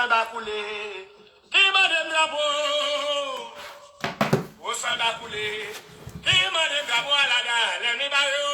sang va couler. Qui m'a des drapeaux? Au sang va couler. Qui m'a des drapeaux à la gare? Les nibayo.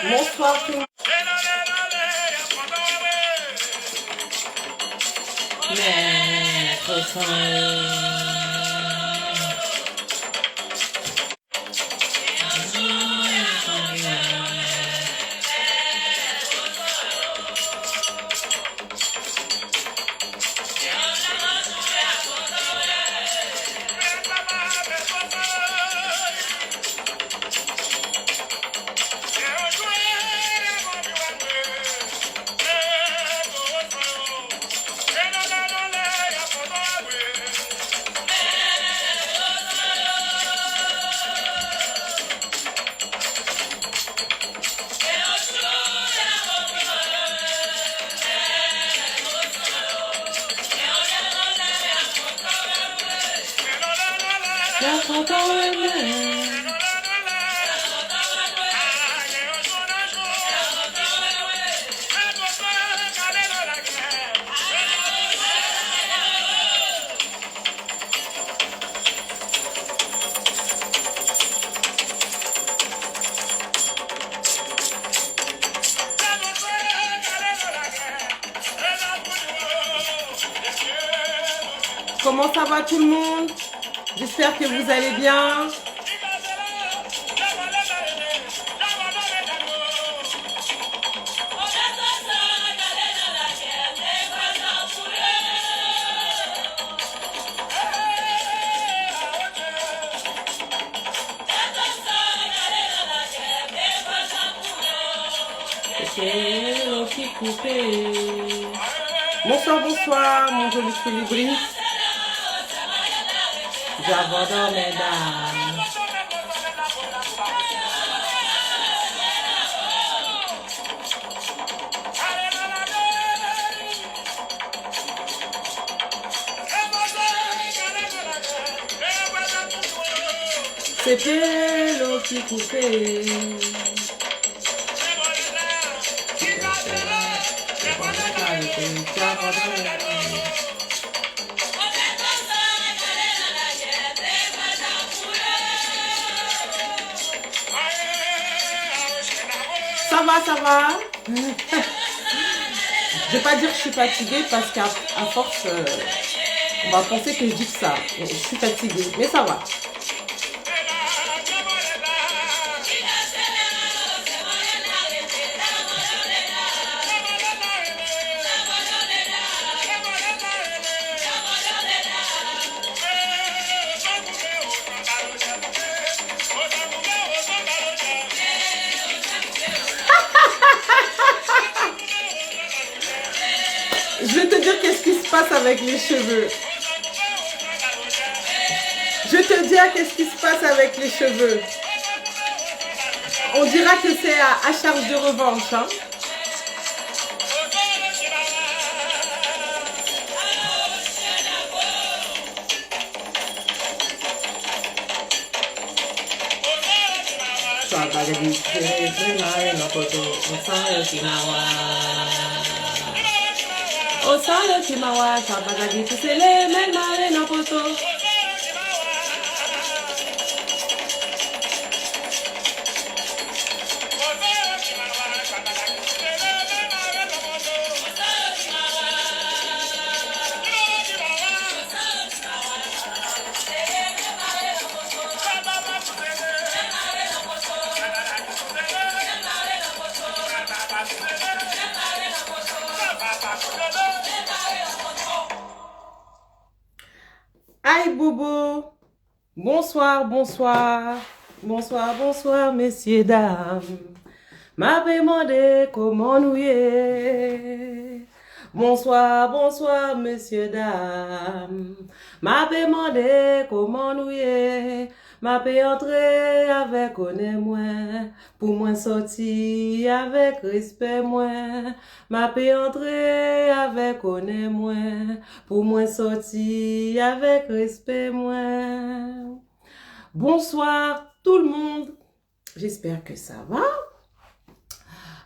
Bonsoir tout le monde. Comment ça va tout le monde? J'espère que vous allez bien. Bonsoir, bonsoir, mon joli colibri. J'abandonne les dames. C'était l'eau qui coupait. Ça va, ça va. Je vais pas dire que je suis fatiguée parce qu'à force, on va penser que je dis que ça. Je suis fatiguée, mais ça va. Je vais te dire qu'est-ce qui se passe avec les cheveux. Je vais te dire qu'est-ce qui se passe avec les cheveux. On dira que c'est à charge de revanche. Hein. Osalo chimawa, sabagadi tusele, melmare no poto. Aïe Bobo, bonsoir, bonsoir, bonsoir, bonsoir, messieurs, dames. M'a demandé comment nous y est. Bonsoir, bonsoir, messieurs, dames. M'a demandé comment nous y est. M'a pu entrer avec honneur moins, pour moi sortir avec respect moins. M'a pu entrer avec honneur moins, pour moi sortir avec respect moins. Bonsoir tout le monde, j'espère que ça va.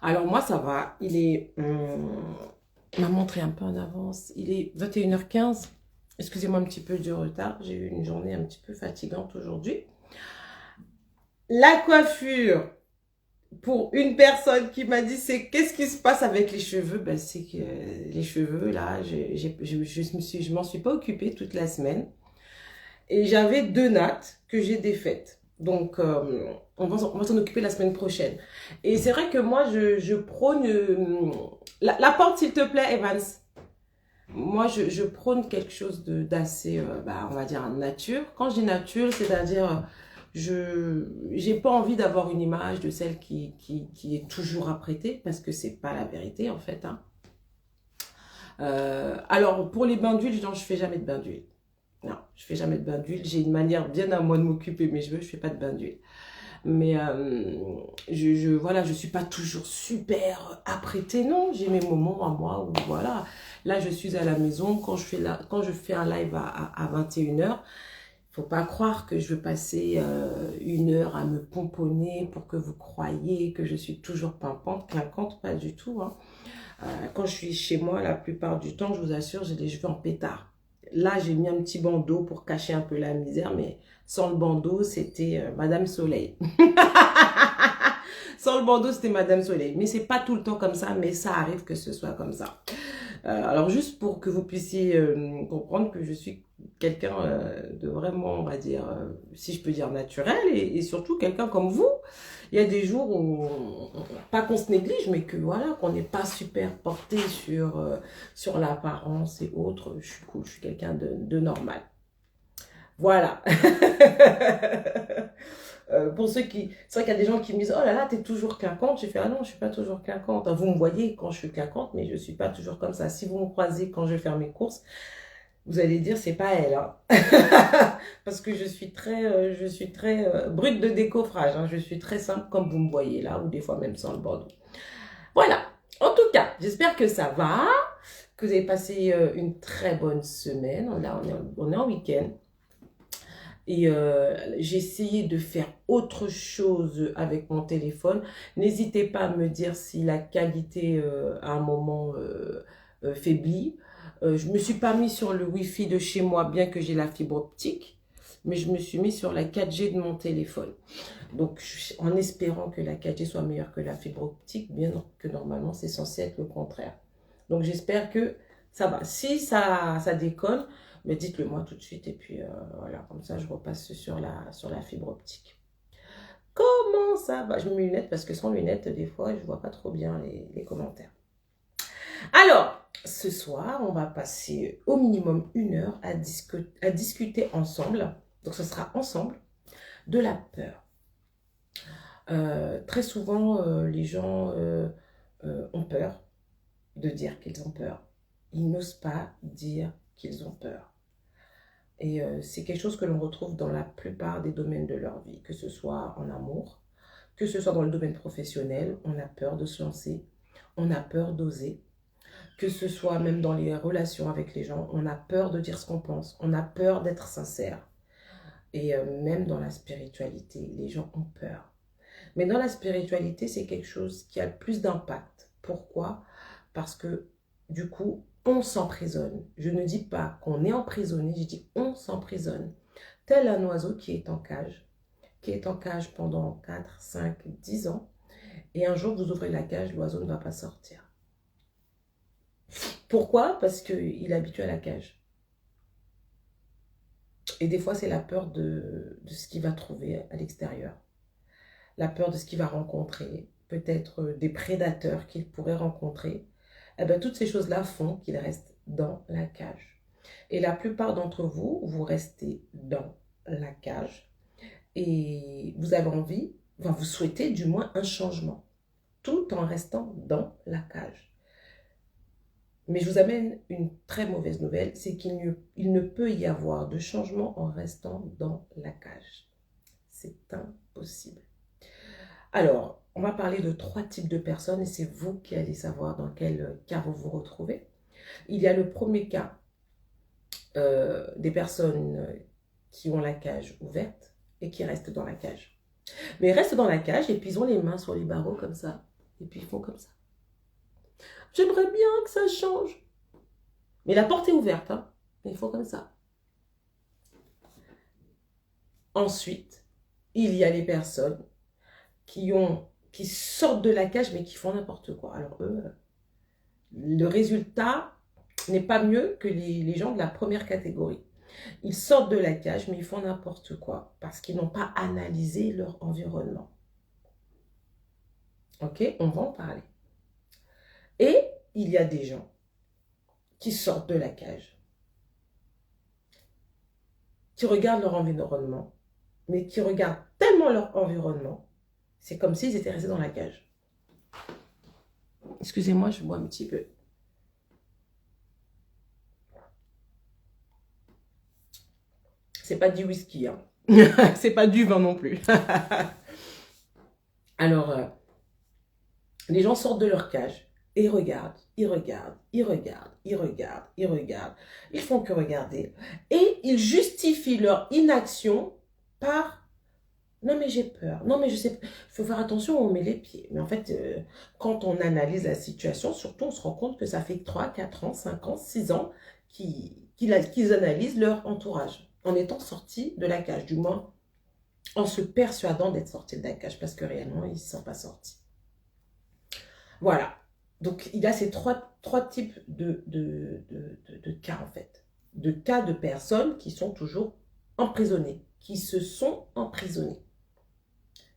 Alors moi ça va, il est, m'a montré un peu en avance, il est 21h15. Excusez-moi un petit peu du retard, j'ai eu une journée un petit peu fatigante aujourd'hui. La coiffure, pour une personne qui m'a dit c'est qu'est-ce qui se passe avec les cheveux, ben, c'est que les cheveux là, je m'en suis pas occupée toute la semaine. Et j'avais 2 nattes que j'ai défaites. Donc, on va s'en occuper la semaine prochaine. Et c'est vrai que moi, je prône... la porte, s'il te plaît, Evans. Moi, je prône quelque chose d'assez, on va dire, nature. Quand je dis nature, c'est-à-dire, j'ai pas envie d'avoir une image de celle qui est toujours apprêtée, parce que c'est pas la vérité, en fait. Hein. Alors, pour les bains d'huile, je fais jamais de bains d'huile. Non, je fais jamais de bain d'huile. J'ai une manière bien à moi de m'occuper mes cheveux. Je fais pas de bain d'huile. Mais voilà, je suis pas toujours super apprêtée. Non, j'ai mes moments à moi où voilà. Là, je suis à la maison. Quand je fais un live à 21h, faut pas croire que je veux passer 1 heure à me pomponner pour que vous croyiez que je suis toujours pimpante, clinquante. Pas du tout. Hein. Quand je suis chez moi, la plupart du temps, je vous assure, j'ai les cheveux en pétard. Là, j'ai mis un petit bandeau pour cacher un peu la misère, mais sans le bandeau, c'était Madame Soleil. Sans le bandeau, c'était Madame Soleil. Mais c'est pas tout le temps comme ça, mais ça arrive que ce soit comme ça. Alors, juste pour que vous puissiez comprendre que je suis quelqu'un de vraiment, on va dire, si je peux dire naturel, et surtout quelqu'un comme vous. Il y a des jours où, pas qu'on se néglige, mais que voilà, qu'on n'est pas super porté sur l'apparence et autres. Je suis cool, je suis quelqu'un de normal. Voilà. Pour ceux qui... C'est vrai qu'il y a des gens qui me disent « Oh là là, t'es toujours clinquante ». J'ai fait « Ah non, je suis pas toujours clinquante. Vous me voyez quand je suis clinquante, mais je suis pas toujours comme ça. Si vous me croisez quand je vais faire mes courses, vous allez dire c'est pas elle, hein. Parce que je suis très brute de décoffrage, hein. Je suis très simple comme vous me voyez là, ou des fois même sans le bandeau. Voilà, en tout cas, j'espère que ça va, que vous avez passé une très bonne semaine. Là, on est en week-end. Et j'ai essayé de faire autre chose avec mon téléphone. N'hésitez pas à me dire si la qualité à un moment faiblit. Je me suis pas mis sur le Wi-Fi de chez moi, bien que j'ai la fibre optique, mais je me suis mis sur la 4G de mon téléphone. Donc, en espérant que la 4G soit meilleure que la fibre optique, bien que normalement, c'est censé être le contraire. Donc, j'espère que ça va. Si ça déconne, mais dites-le moi tout de suite. Et puis, voilà, comme ça, je repasse sur la fibre optique. Comment ça va? Je mets mes lunettes parce que sans lunettes, des fois, je ne vois pas trop bien les commentaires. Alors, ce soir, on va passer au minimum 1 heure à discuter ensemble. Donc, ce sera ensemble de la peur. Très souvent, les gens ont peur de dire qu'ils ont peur. Ils n'osent pas dire qu'ils ont peur. Et c'est quelque chose que l'on retrouve dans la plupart des domaines de leur vie, que ce soit en amour, que ce soit dans le domaine professionnel, on a peur de se lancer, on a peur d'oser, que ce soit même dans les relations avec les gens, on a peur de dire ce qu'on pense, on a peur d'être sincère. Et même dans la spiritualité, les gens ont peur. Mais dans la spiritualité, c'est quelque chose qui a le plus d'impact. Pourquoi? Parce que du coup, on s'emprisonne. Je ne dis pas qu'on est emprisonné, je dis on s'emprisonne. Tel un oiseau qui est en cage pendant 4, 5, 10 ans. Et un jour, vous ouvrez la cage, l'oiseau ne va pas sortir. Pourquoi? Parce qu'il est habitué à la cage. Et des fois, c'est la peur de ce qu'il va trouver à l'extérieur. La peur de ce qu'il va rencontrer, peut-être des prédateurs qu'il pourrait rencontrer. Eh bien, toutes ces choses-là font qu'il reste dans la cage. Et la plupart d'entre vous, vous restez dans la cage et vous avez envie, enfin, vous souhaitez du moins un changement, tout en restant dans la cage. Mais je vous amène une très mauvaise nouvelle, c'est qu'il ne peut y avoir de changement en restant dans la cage. C'est impossible. Alors, on va parler de 3 types de personnes et c'est vous qui allez savoir dans quel cas vous vous retrouvez. Il y a le premier cas, des personnes qui ont la cage ouverte et qui restent dans la cage. Mais ils restent dans la cage et puis ils ont les mains sur les barreaux comme ça. Et puis ils font comme ça. J'aimerais bien que ça change. Mais la porte est ouverte, hein. Mais ils font comme ça. Ensuite, il y a les personnes qui sortent de la cage mais qui font n'importe quoi. Alors eux, le résultat n'est pas mieux que les gens de la première catégorie. Ils sortent de la cage mais ils font n'importe quoi parce qu'ils n'ont pas analysé leur environnement. Ok, on va en parler. Et il y a des gens qui sortent de la cage, qui regardent leur environnement, mais qui regardent tellement leur environnement, c'est comme s'ils étaient restés dans la cage. Excusez-moi, je bois un petit peu. C'est pas du whisky, hein. C'est pas du vin non plus. Alors, les gens sortent de leur cage et ils regardent, ils regardent, ils regardent, ils regardent, ils regardent. Ils font que regarder. Et ils justifient leur inaction par « Non mais j'ai peur, non mais je sais, il faut faire attention où on met les pieds. » Mais en fait, quand on analyse la situation, surtout on se rend compte que ça fait 3, 4 ans, 5 ans, 6 ans qu'ils analysent leur entourage en étant sortis de la cage, du moins en se persuadant d'être sortis de la cage parce que réellement ils ne sont pas sortis. Voilà, donc il y a ces trois types de cas en fait, de cas de personnes qui sont toujours emprisonnées, qui se sont emprisonnées.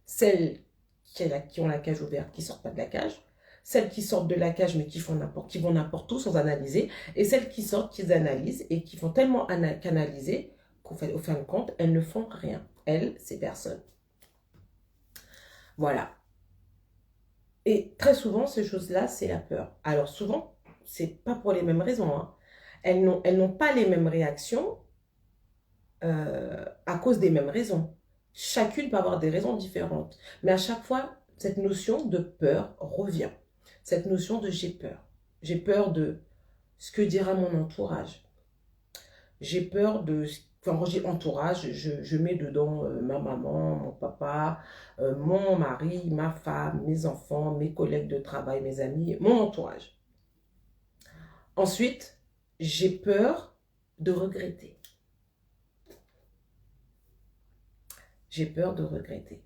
Celles qui ont la cage ouverte, qui ne sortent pas de la cage, celles qui sortent de la cage mais qui vont n'importe où sans analyser, et celles qui sortent, qui analysent et qui font tellement qu'analyser qu'au fin de compte, elles ne font rien. Elles, ces personnes. Voilà. Et très souvent, ces choses-là, c'est la peur. Alors souvent, c'est pas pour les mêmes raisons, hein. Elles n'ont pas les mêmes réactions à cause des mêmes raisons. Chacune peut avoir des raisons différentes. Mais à chaque fois, cette notion de peur revient. Cette notion de j'ai peur. J'ai peur de ce que dira mon entourage. J'ai peur de... Quand j'ai entourage, je mets dedans ma maman, mon papa, mon mari, ma femme, mes enfants, mes collègues de travail, mes amis, mon entourage. Ensuite, j'ai peur de regretter. J'ai peur de regretter.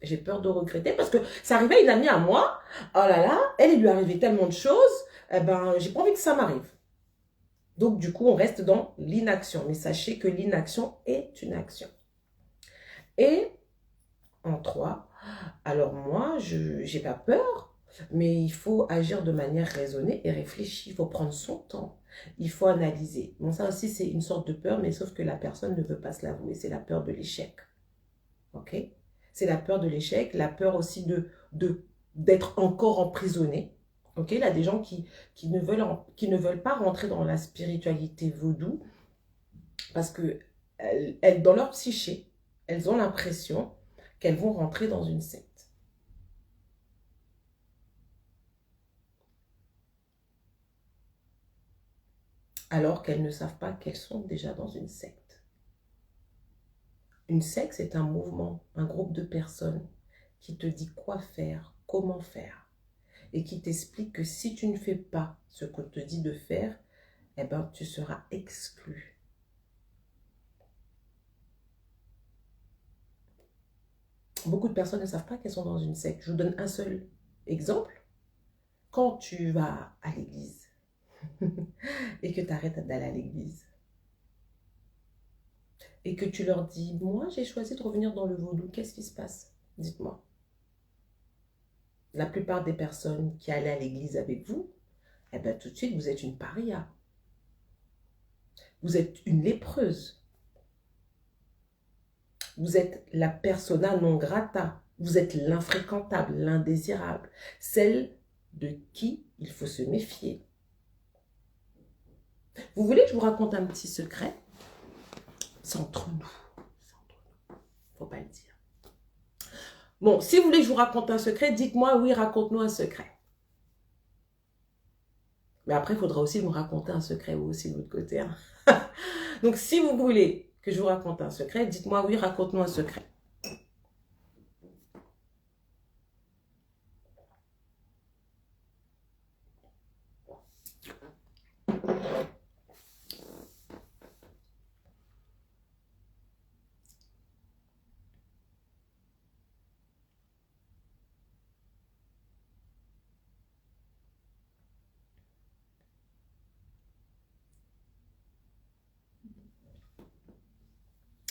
J'ai peur de regretter parce que ça arrivait à une amie à moi. Oh là là, elle, il lui arrivait tellement de choses. Eh ben, j'ai pas envie que ça m'arrive. Donc, du coup, on reste dans l'inaction. Mais sachez que l'inaction est une action. Et en 3, alors moi, je n'ai pas peur, mais il faut agir de manière raisonnée et réfléchie. Il faut prendre son temps. Il faut analyser. Bon, ça aussi, c'est une sorte de peur, mais sauf que la personne ne veut pas se l'avouer. C'est la peur de l'échec. OK? C'est la peur de l'échec, la peur aussi d'être encore emprisonné. OK? Il y a des gens qui ne veulent pas rentrer dans la spiritualité vaudou parce que dans leur psyché, elles ont l'impression qu'elles vont rentrer dans une secte. Alors qu'elles ne savent pas qu'elles sont déjà dans une secte. Une secte, c'est un mouvement, un groupe de personnes qui te dit quoi faire, comment faire, et qui t'explique que si tu ne fais pas ce qu'on te dit de faire, eh ben, tu seras exclu. Beaucoup de personnes ne savent pas qu'elles sont dans une secte. Je vous donne un seul exemple. Quand tu vas à l'église et que tu arrêtes d'aller à l'église et que tu leur dis, moi j'ai choisi de revenir dans le vaudou, qu'est-ce qui se passe? Dites-moi. La plupart des personnes qui allaient à l'église avec vous, eh bien tout de suite vous êtes une paria. Vous êtes une lépreuse. Vous êtes la persona non grata. Vous êtes l'infréquentable, l'indésirable. Celle de qui il faut se méfier. Vous voulez que je vous raconte un petit secret? C'est entre nous. C'est entre nous. Faut pas le dire. Bon, si vous voulez que je vous raconte un secret, dites-moi, oui, raconte-nous un secret. Mais après, il faudra aussi me raconter un secret, vous aussi, de l'autre côté. Hein. Donc, si vous voulez que je vous raconte un secret, dites-moi, oui, raconte-nous un secret.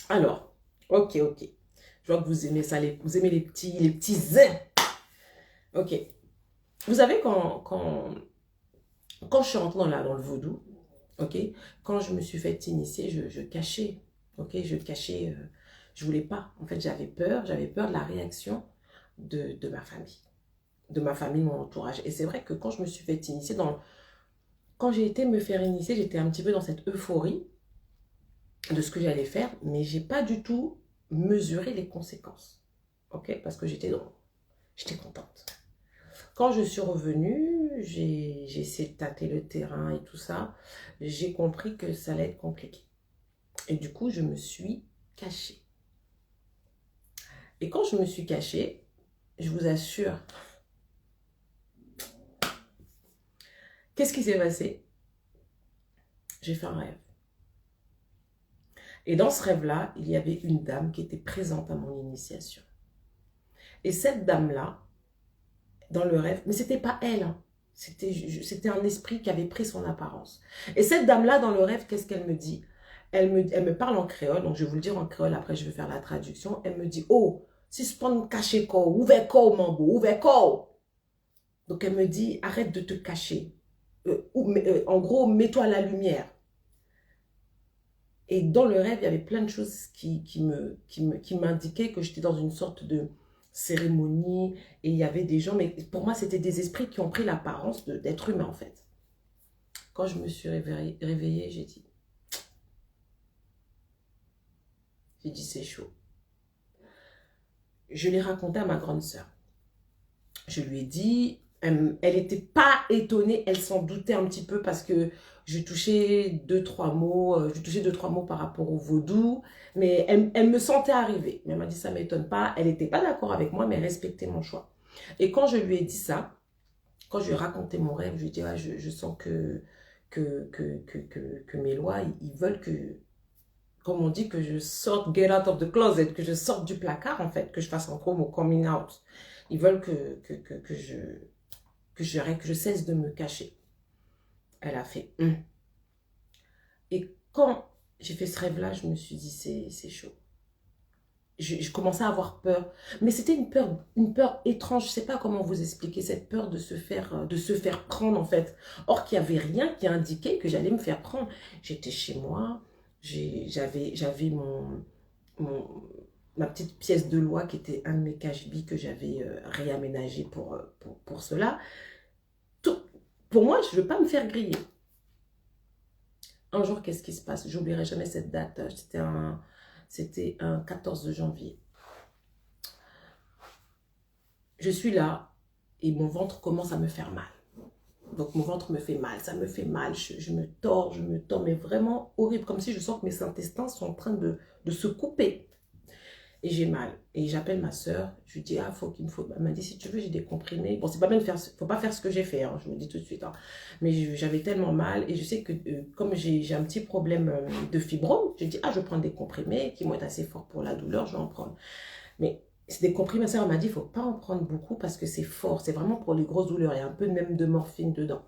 Alors, ok. Je vois que vous aimez ça, vous aimez les petits zins. Ok. Vous savez, quand je suis rentrée dans le vaudou, ok, quand je me suis fait initier, je cachais, ok, je cachais, je voulais pas. En fait, j'avais peur de la réaction de ma famille, mon entourage. Et c'est vrai que quand je me suis fait initier, quand j'ai été me faire initier, j'étais un petit peu dans cette euphorie de ce que j'allais faire, mais j'ai pas du tout mesuré les conséquences, ok, parce que j'étais contente. Quand je suis revenue, j'ai essayé de tâter le terrain et tout ça. J'ai compris que ça allait être compliqué. Et du coup, je me suis cachée. Et quand je me suis cachée, je vous assure, qu'est-ce qui s'est passé? J'ai fait un rêve. Et dans ce rêve-là, il y avait une dame qui était présente à mon initiation. Et cette dame-là, dans le rêve, mais c'était pas elle, hein. C'était un esprit qui avait pris son apparence. Et cette dame-là, dans le rêve, qu'est-ce qu'elle me dit? Elle me parle en créole, donc je vais vous le dire en créole, après je vais faire la traduction. Elle me dit, oh, si je prends caché quoi, ouvert quoi, mon beau, ouvert quoi. Donc elle me dit, arrête de te cacher. En gros, mets-toi à la lumière. Et dans le rêve, il y avait plein de choses qui m'indiquaient que j'étais dans une sorte de cérémonie et il y avait des gens, mais pour moi, c'était des esprits qui ont pris l'apparence d'être humains en fait. Quand je me suis réveillée, j'ai dit c'est chaud. Je l'ai raconté à ma grande sœur. Je lui ai dit, elle n'était pas étonnée, elle s'en doutait un petit peu parce que je touchais deux, trois mots par rapport au vaudou, mais elle me sentait arriver. Mais elle m'a dit, ça ne m'étonne pas, elle n'était pas d'accord avec moi, mais elle respectait mon choix. Et quand je lui ai dit ça, quand je lui ai raconté mon rêve, je lui ai dit, ah, je sens que mes lois, ils veulent comme on dit, que je sorte, get out of the closet, que je sorte du placard, en fait, que je fasse encore mon coming out. Ils veulent que je cesse de me cacher. Elle a fait Et quand j'ai fait ce rêve-là, je me suis dit, c'est chaud. Je commençais à avoir peur. Mais c'était une peur étrange. Je ne sais pas comment vous expliquer cette peur de se faire prendre, en fait. Or, qu'il n'y avait rien qui indiquait que j'allais me faire prendre. J'étais chez moi. J'avais ma petite pièce de loi qui était un de mes cache-billes que j'avais réaménagé pour cela. Pour moi, je ne veux pas me faire griller. Un jour, qu'est-ce qui se passe? J'oublierai jamais cette date. C'était un 14 janvier. Je suis là et mon ventre commence à me faire mal. Donc mon ventre me fait mal, ça me fait mal. Je me tords, mais vraiment horrible. Comme si je sens que mes intestins sont en train de se couper. Et j'ai mal. Et j'appelle ma soeur. Je lui dis, elle m'a dit, si tu veux, j'ai des comprimés. Bon, c'est pas bien de faire, faut pas faire ce que j'ai fait, hein, je vous le dis tout de suite. Hein. Mais j'avais tellement mal. Et je sais que comme j'ai un petit problème de fibrome, j'ai dit, je prends des comprimés qui vont être assez forts pour la douleur, je vais en prendre. Mais c'est des comprimés, ma soeur m'a dit, il faut pas en prendre beaucoup parce que c'est fort. C'est vraiment pour les grosses douleurs. Il y a un peu même de morphine dedans.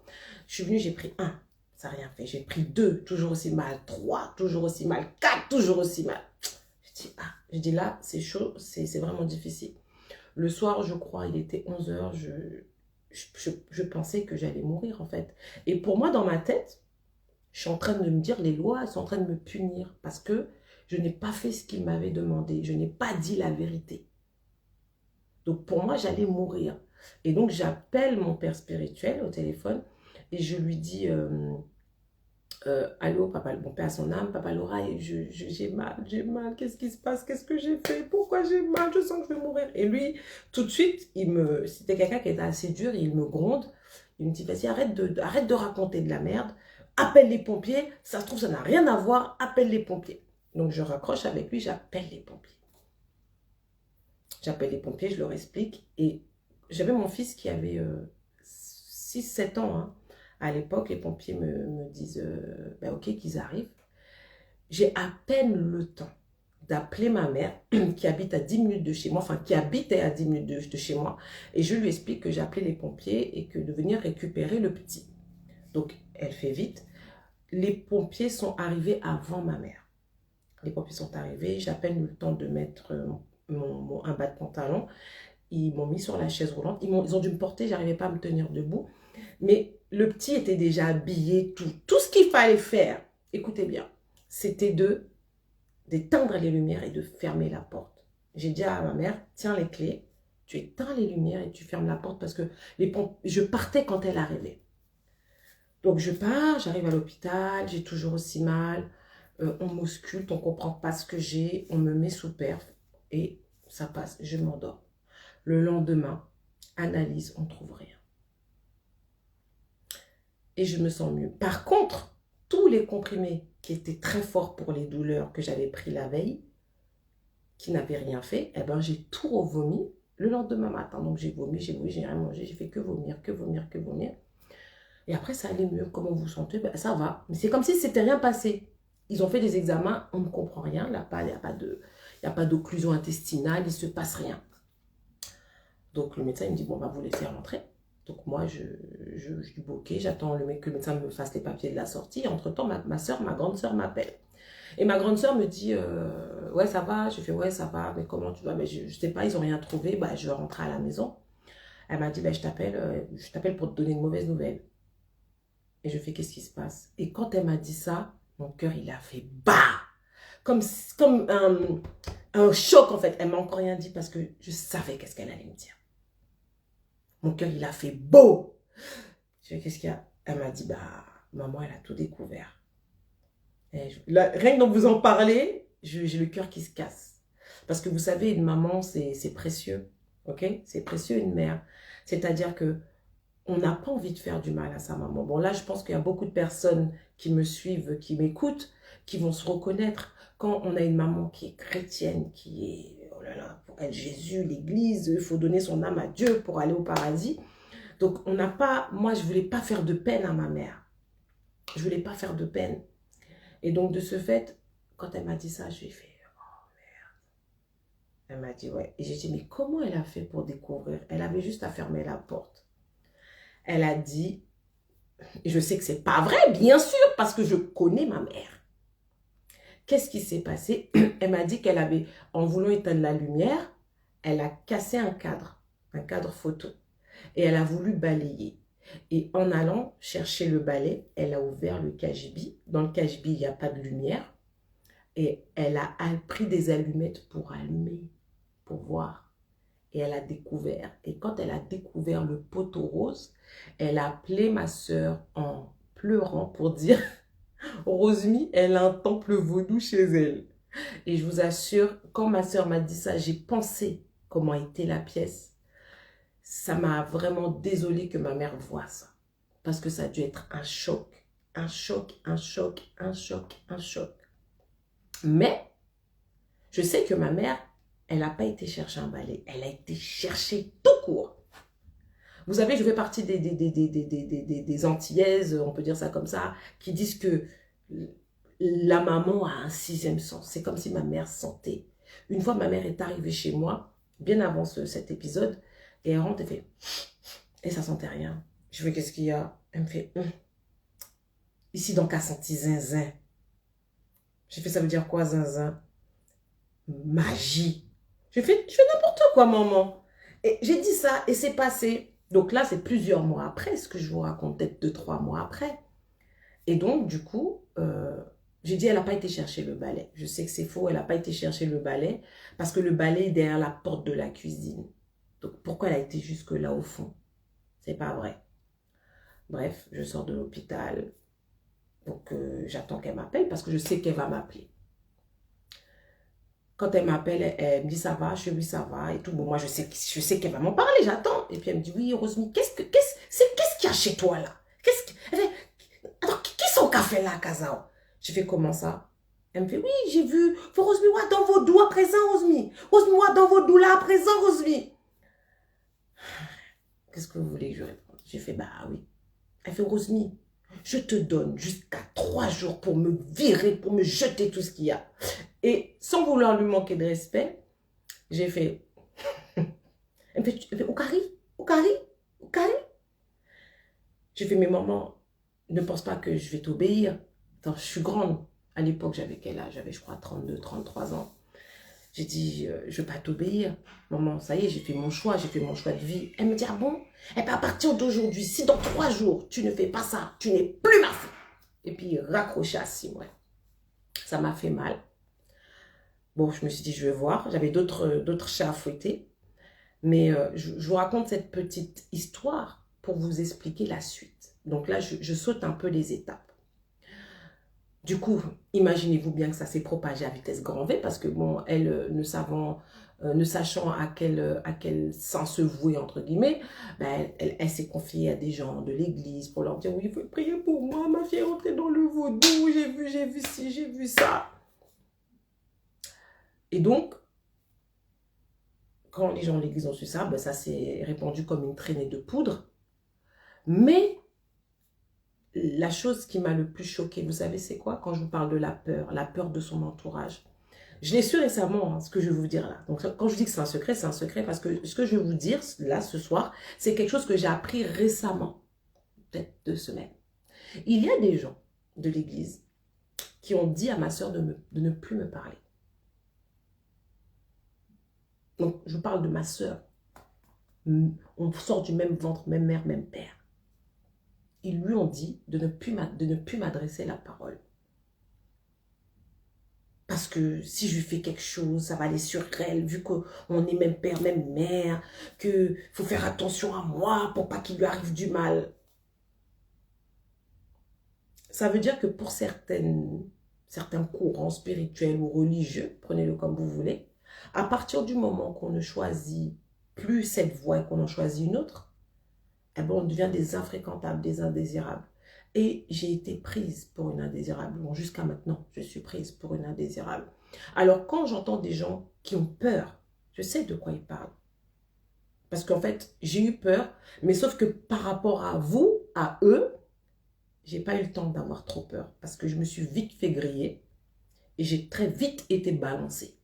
Je suis venue, j'ai pris 1. Ça n'a rien fait. J'ai pris 2, toujours aussi mal. 3, toujours aussi mal. 4, toujours aussi mal. Je dis là, c'est chaud, c'est vraiment difficile. Le soir, je crois, il était 11h, je pensais que j'allais mourir en fait. Et pour moi, dans ma tête, je suis en train de me dire, les lois, elles sont en train de me punir parce que je n'ai pas fait ce qu'ils m'avaient demandé. Je n'ai pas dit la vérité. Donc pour moi, j'allais mourir. Et donc j'appelle mon père spirituel au téléphone et je lui dis... allô, papa, bon père à son âme, papa Laura, j'ai mal, qu'est-ce qui se passe, qu'est-ce que j'ai fait, pourquoi j'ai mal, je sens que je vais mourir. Et lui, tout de suite, c'était quelqu'un qui était assez dur, il me gronde, il me dit, vas-y, arrête de raconter de la merde, appelle les pompiers, ça se trouve, ça n'a rien à voir, appelle les pompiers. Donc je raccroche avec lui, j'appelle les pompiers. J'appelle les pompiers, je leur explique, et j'avais mon fils qui avait 6-7 ans, hein. À l'époque, les pompiers me disent ok, qu'ils arrivent. J'ai à peine le temps d'appeler ma mère qui habite à 10 minutes de chez moi, enfin qui habitait à 10 minutes de chez moi. Et je lui explique que j'ai appelé les pompiers et que de venir récupérer le petit. Donc, elle fait vite. Les pompiers sont arrivés avant ma mère. Les pompiers sont arrivés, j'ai à peine eu le temps de mettre un bas de pantalon. Ils m'ont mis sur la chaise roulante. Ils ont dû me porter, j'arrivais pas à me tenir debout. Mais le petit était déjà habillé, tout ce qu'il fallait faire, écoutez bien, c'était d'éteindre les lumières et de fermer la porte. J'ai dit à ma mère, tiens les clés, tu éteins les lumières et tu fermes la porte parce que je partais quand elle arrivait. Donc je pars, j'arrive à l'hôpital, j'ai toujours aussi mal, on m'ausculte, on ne comprend pas ce que j'ai, on me met sous perf et ça passe, je m'endors. Le lendemain, analyse, on ne trouve rien. Et je me sens mieux. Par contre, tous les comprimés qui étaient très forts pour les douleurs que j'avais pris la veille, qui n'avaient rien fait, eh ben, j'ai tout revomi le lendemain matin. Donc j'ai vomi, j'ai rien mangé, j'ai fait que vomir. Et après, ça allait mieux. Comment vous sentez? Ben, ça va. Mais c'est comme si c'était rien passé. Ils ont fait des examens, on ne comprend rien. Là, il n'y a pas d'occlusion intestinale, il ne se passe rien. Donc le médecin il me dit, bon, vous laissez rentrer. Donc moi, je dis ok, j'attends que le médecin me fasse les papiers de la sortie. Entre-temps, ma grande soeur m'appelle. Et ma grande soeur me dit, ouais, ça va. Je fais, ouais, ça va, mais comment tu vas? Mais je ne sais pas, ils n'ont rien trouvé, je vais rentrer à la maison. Elle m'a dit, je t'appelle pour te donner une mauvaise nouvelle. Et je fais, qu'est-ce qui se passe? Et quand elle m'a dit ça, mon cœur, il a fait bah! Comme un choc, en fait. Elle m'a encore rien dit parce que je savais qu'est-ce qu'elle allait me dire. Mon cœur, il a fait beau. Je fais, qu'est-ce qu'il y a? Elle m'a dit, maman, elle a tout découvert. Et rien que d'en vous en parler, j'ai le cœur qui se casse. Parce que vous savez, une maman, c'est précieux. Ok? C'est précieux, une mère. C'est-à-dire que on n'a pas envie de faire du mal à sa maman. Bon, là, je pense qu'il y a beaucoup de personnes qui me suivent, qui m'écoutent, qui vont se reconnaître. Quand on a une maman qui est chrétienne, qui est, oh là là, pour elle, Jésus, l'église, il faut donner son âme à Dieu pour aller au paradis. Donc, on n'a pas, moi, je ne voulais pas faire de peine à ma mère. Je ne voulais pas faire de peine. Et donc, de ce fait, Quand elle m'a dit ça, je lui ai fait, oh merde. Elle m'a dit, ouais. Et j'ai dit, mais comment elle a fait pour découvrir? Elle avait juste à fermer la porte. Elle a dit, et je sais que c'est pas vrai, bien sûr, parce que je connais ma mère. Qu'est-ce qui s'est passé? Elle m'a dit qu'elle avait, en voulant éteindre la lumière, elle a cassé un cadre photo. Et elle a voulu balayer. Et en allant chercher le balai, elle a ouvert le cagibi. Dans le cagibi, il n'y a pas de lumière. Et elle a pris des allumettes pour allumer, pour voir. Et elle a découvert. Et quand elle a découvert le poteau rose, elle a appelé ma soeur en pleurant pour dire Rosemi, elle a un temple vaudou chez elle. Et je vous assure, quand ma soeur m'a dit ça, j'ai pensé comment était la pièce. Ça m'a vraiment désolée que ma mère voie ça. Parce que ça a dû être un choc. Un choc, un choc, un choc, un choc. Mais, je sais que ma mère, elle n'a pas été chercher un balai. Elle a été chercher tout court. Vous savez, je fais partie des Antillaises, on peut dire ça comme ça, qui disent que la maman a un sixième sens. C'est comme si ma mère sentait. Une fois, ma mère est arrivée chez moi, bien avant cet épisode, et elle rentre et fait... Et ça sentait rien. Je fais, qu'est-ce qu'il y a? Elle me fait... Ici, donc, elle a senti zinzin. J'ai fait, ça veut dire quoi, zinzin? Magie. Je fais n'importe quoi, maman. Et j'ai dit ça, et c'est passé. Donc là, c'est plusieurs mois après, ce que je vous raconte, peut-être 2-3 mois après. Et donc, du coup, j'ai dit, elle n'a pas été chercher le balai. Je sais que c'est faux, elle n'a pas été chercher le balai, parce que le balai est derrière la porte de la cuisine. Donc, pourquoi elle a été jusque là au fond? C'est pas vrai. Bref, je sors de l'hôpital. Donc, j'attends qu'elle m'appelle, parce que je sais qu'elle va m'appeler. Quand elle m'appelle, elle me dit, ça va? Je dis, oui, ça va, et tout. Bon, moi, je sais qu'elle va m'en parler, j'attends. Et puis, elle me dit, oui, Rosemi, qu'est-ce qu'il y a chez toi, là? Attends, qui sont café là, Kazao? Je fais, comment ça? Elle me fait, oui, j'ai vu. Faut Rosemi, ouais, dans vos doigts à présent, Rosemi. Rosemi, ouais, dans vos doigts là à présent, Rosemi. Qu'est-ce que vous voulez que je réponde? J'ai fait, bah oui. Elle fait, Rosemi, je te donne jusqu'à 3 jours pour me virer, pour me jeter tout ce qu'il y a. Et sans vouloir lui manquer de respect, j'ai fait, elle me fait, Okari. J'ai fait, mais maman, ne pense pas que je vais t'obéir. Attends, je suis grande. À l'époque, j'avais quel âge? J'avais, je crois, 32, 33 ans. J'ai dit, je ne vais pas t'obéir. Maman, ça y est, j'ai fait mon choix de vie. Elle me dit, ah bon? Eh bien, à partir d'aujourd'hui, si dans 3 jours, tu ne fais pas ça, tu n'es plus ma fille. Et puis, raccrocher assis, ouais. Ça m'a fait mal. Bon, je me suis dit, je vais voir. J'avais d'autres chats à fouetter. Mais je vous raconte cette petite histoire pour vous expliquer la suite. Donc là, je saute un peu les étapes. Du coup, imaginez-vous bien que ça s'est propagé à vitesse grand V parce que, bon, elle, ne sachant à quel sens se vouer, entre guillemets, ben, elle s'est confiée à des gens de l'église pour leur dire, oui, il faut prier pour moi, ma fille est entrée dans le vaudou, j'ai vu ci, j'ai vu ça. Et donc, quand les gens de l'église ont su ça, ben, ça s'est répandu comme une traînée de poudre. Mais la chose qui m'a le plus choquée, vous savez c'est quoi? Quand je vous parle de la peur de son entourage. Je l'ai su récemment, hein, ce que je vais vous dire là. Donc quand je dis que c'est un secret parce que ce que je vais vous dire là ce soir, c'est quelque chose que j'ai appris récemment, peut-être 2 semaines. Il y a des gens de l'église qui ont dit à ma soeur de ne plus me parler. Donc je vous parle de ma soeur. On sort du même ventre, même mère, même père. Ils lui ont dit de ne plus m'adresser la parole. Parce que si je lui fais quelque chose, ça va aller sur elle, vu qu'on est même père, même mère, qu'il faut faire attention à moi pour pas qu'il lui arrive du mal. Ça veut dire que pour certains courants spirituels ou religieux, prenez-le comme vous voulez, à partir du moment qu'on ne choisit plus cette voie et qu'on en choisit une autre, eh ben on devient des infréquentables, des indésirables. Et j'ai été prise pour une indésirable. Bon, jusqu'à maintenant, je suis prise pour une indésirable. Alors, quand j'entends des gens qui ont peur, je sais de quoi ils parlent. Parce qu'en fait, j'ai eu peur, mais sauf que par rapport à vous, à eux, j'ai pas eu le temps d'avoir trop peur. Parce que je me suis vite fait griller. Et j'ai très vite été balancée.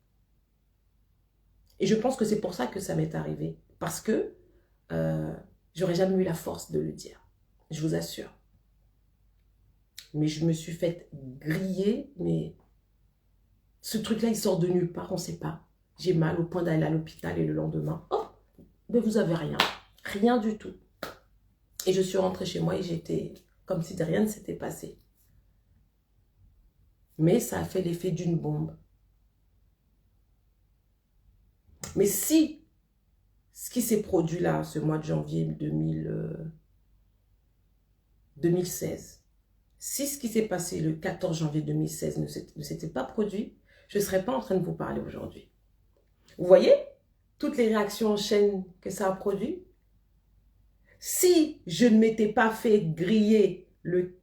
Et je pense que c'est pour ça que ça m'est arrivé. Parce que j'aurais jamais eu la force de le dire. Je vous assure. Mais je me suis faite griller. Mais ce truc-là, il sort de nulle part, on ne sait pas. J'ai mal au point d'aller à l'hôpital et le lendemain, oh, mais vous avez rien. Rien du tout. Et je suis rentrée chez moi et j'étais comme si de rien ne s'était passé. Mais ça a fait l'effet d'une bombe. Mais si ce qui s'est produit là, ce mois de janvier 2016, si ce qui s'est passé le 14 janvier 2016 ne s'était pas produit, je ne serais pas en train de vous parler aujourd'hui. Vous voyez toutes les réactions en chaîne que ça a produit? Si je ne m'étais pas fait griller le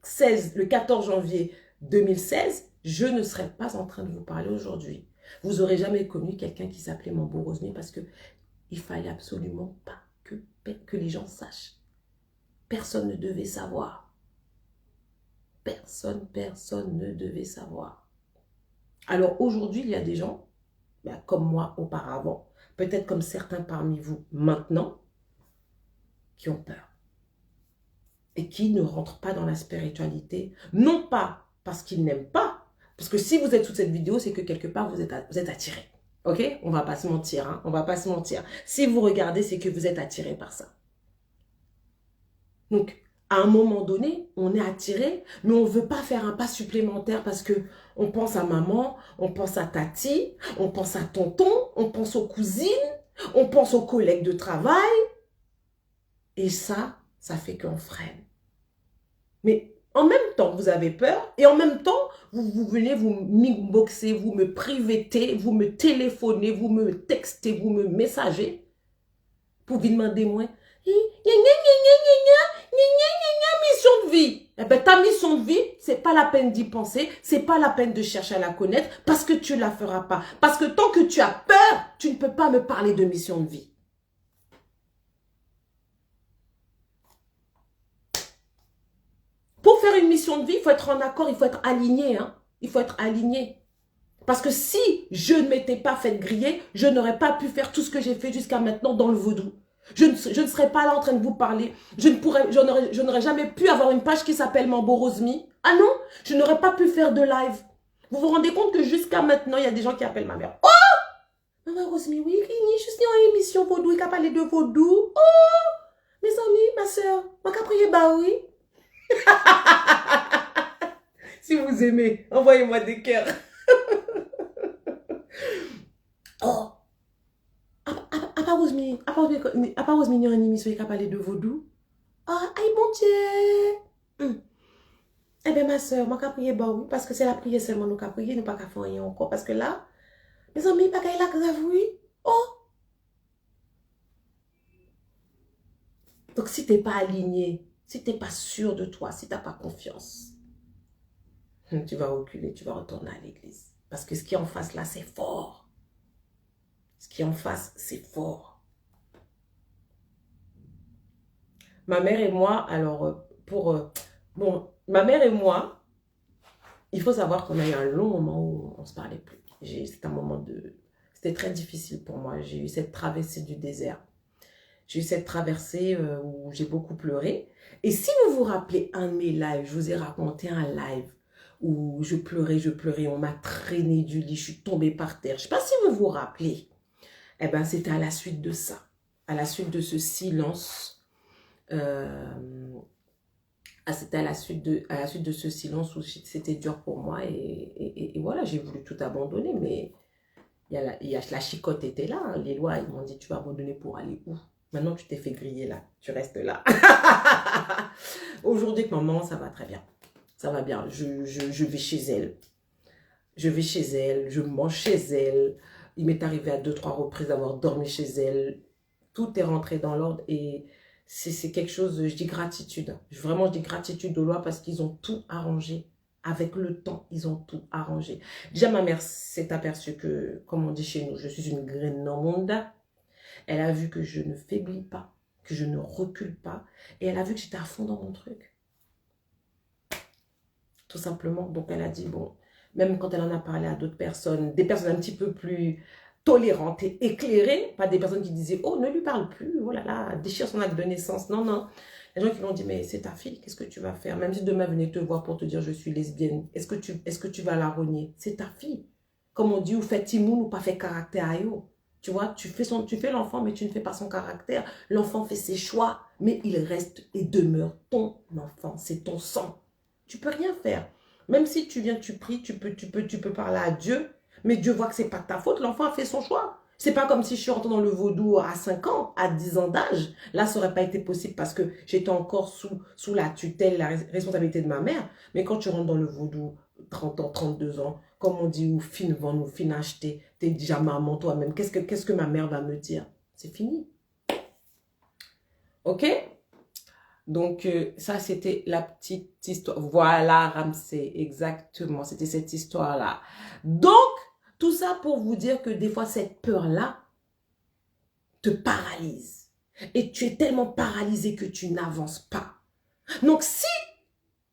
14 janvier 2016, je ne serais pas en train de vous parler aujourd'hui. Vous n'aurez jamais connu quelqu'un qui s'appelait Mambo Rosmi parce que il fallait absolument pas que les gens sachent. Personne ne devait savoir. Personne ne devait savoir. Alors aujourd'hui, il y a des gens, comme moi auparavant, peut-être comme certains parmi vous maintenant, qui ont peur. Et qui ne rentrent pas dans la spiritualité, non pas parce qu'ils n'aiment pas, parce que si vous êtes sous cette vidéo, c'est que quelque part, vous êtes attiré. Ok? On va pas se mentir, hein? On va pas se mentir. Si vous regardez, c'est que vous êtes attiré par ça. Donc, à un moment donné, on est attiré, mais on ne veut pas faire un pas supplémentaire parce que on pense à maman, on pense à tati, on pense à tonton, on pense aux cousines, on pense aux collègues de travail. Et ça fait qu'on freine. Mais en même temps, vous avez peur et en même temps, vous venez vous m'inboxer, vous me privetez, vous me téléphonez, vous me textez, vous me messagez pour vous demander moins. Mission de vie. Eh bien, ta mission de vie, c'est pas la peine d'y penser, c'est pas la peine de chercher à la connaître parce que tu la feras pas. Parce que tant que tu as peur, tu ne peux pas me parler de mission de vie. Pour faire une mission de vie, il faut être en accord, il faut être aligné. Hein? Il faut être aligné. Parce que si je ne m'étais pas fait griller, je n'aurais pas pu faire tout ce que j'ai fait jusqu'à maintenant dans le vaudou. Je ne serais pas là en train de vous parler. Je n'aurais jamais pu avoir une page qui s'appelle Mambo Rosmi. Ah non, je n'aurais pas pu faire de live. Vous vous rendez compte que jusqu'à maintenant, il y a des gens qui appellent ma mère. Oh! Maman Rosmi, oui, je suis en émission vaudou, il a parlé de vaudou. Oh! Mes amis, ma soeur, ma caprier, bah oui. Si vous aimez, envoyez-moi des cœurs. Oh! À part Rosmi, il y a une émission qui a parlé de vaudou. Ah, aïe, mon Dieu! Eh bien, ma soeur, moi, je prier, bah oui, parce que c'est la prière seulement, nous, qu'à prier, nous, pas qu'à faire rien encore. Parce que là, mes amis, pas qu'à la grave, oui. Oh! Donc, si tu n'es pas aligné, si tu n'es pas sûr de toi, si tu n'as pas confiance, tu vas reculer, tu vas retourner à l'église. Parce que ce qui est en face, là, c'est fort. Ce qui est en face, c'est fort. Ma mère et moi, alors, bon, ma mère et moi, il faut savoir qu'on a eu un long moment où on ne se parlait plus. C'était un moment C'était très difficile pour moi. J'ai eu cette traversée du désert. J'ai eu cette traversée où j'ai beaucoup pleuré. Et si vous vous rappelez un de mes lives, je vous ai raconté un live où je pleurais, on m'a traîné du lit, je suis tombée par terre. Je ne sais pas si vous vous rappelez. Eh bien, c'était à la suite de ça, à la suite de ce silence. C'était à la suite de ce silence où c'était dur pour moi. Et voilà, j'ai voulu tout abandonner, mais la chicotte était là. Hein. Les lois, ils m'ont dit, tu vas abandonner pour aller où? Maintenant que tu t'es fait griller là, tu restes là. Aujourd'hui, avec maman, ça va très bien. Ça va bien. Je vais chez elle. Je vais chez elle, je mange chez elle. Il m'est arrivé à 2-3 reprises d'avoir dormi chez elle. Tout est rentré dans l'ordre et c'est quelque chose, je dis gratitude. Vraiment, je dis gratitude aux lois parce qu'ils ont tout arrangé. Avec le temps, ils ont tout arrangé. Déjà, ma mère s'est aperçue que, comme on dit chez nous, je suis une graine dans le monde. Elle a vu que je ne faiblis pas, que je ne recule pas. Et elle a vu que j'étais à fond dans mon truc. Tout simplement. Donc, elle a dit, bon, même quand elle en a parlé à d'autres personnes, des personnes un petit peu plus tolérantes et éclairées, pas des personnes qui disaient, oh, ne lui parle plus, oh là là, déchire son acte de naissance. Non, non. Les gens qui l'ont dit, mais c'est ta fille, qu'est-ce que tu vas faire? Même si demain venait te voir pour te dire, je suis lesbienne, est-ce que tu vas la rogner? C'est ta fille. Comme on dit, ou fait timoun ou pas fait caractère. Tu vois, tu fais l'enfant, mais tu ne fais pas son caractère. L'enfant fait ses choix, mais il reste et demeure ton enfant. C'est ton sang. Tu peux rien faire. Même si tu viens, tu pries, tu peux parler à Dieu, mais Dieu voit que c'est pas de ta faute. L'enfant a fait son choix. C'est pas comme si je suis rentrée dans le vaudou à 5 ans, à 10 ans d'âge. Là, ça n'aurait pas été possible parce que j'étais encore sous la tutelle, la responsabilité de ma mère. Mais quand tu rentres dans le vaudou, 30 ans, 32 ans, comme on dit, ou fin vendre, ou fin acheter, t'es déjà maman toi-même. Qu'est-ce que ma mère va me dire? C'est fini. Ok? Donc, ça, c'était la petite histoire. Voilà, Ramsey, exactement. C'était cette histoire-là. Donc, tout ça pour vous dire que des fois, cette peur-là te paralyse. Et tu es tellement paralysé que tu n'avances pas. Donc, si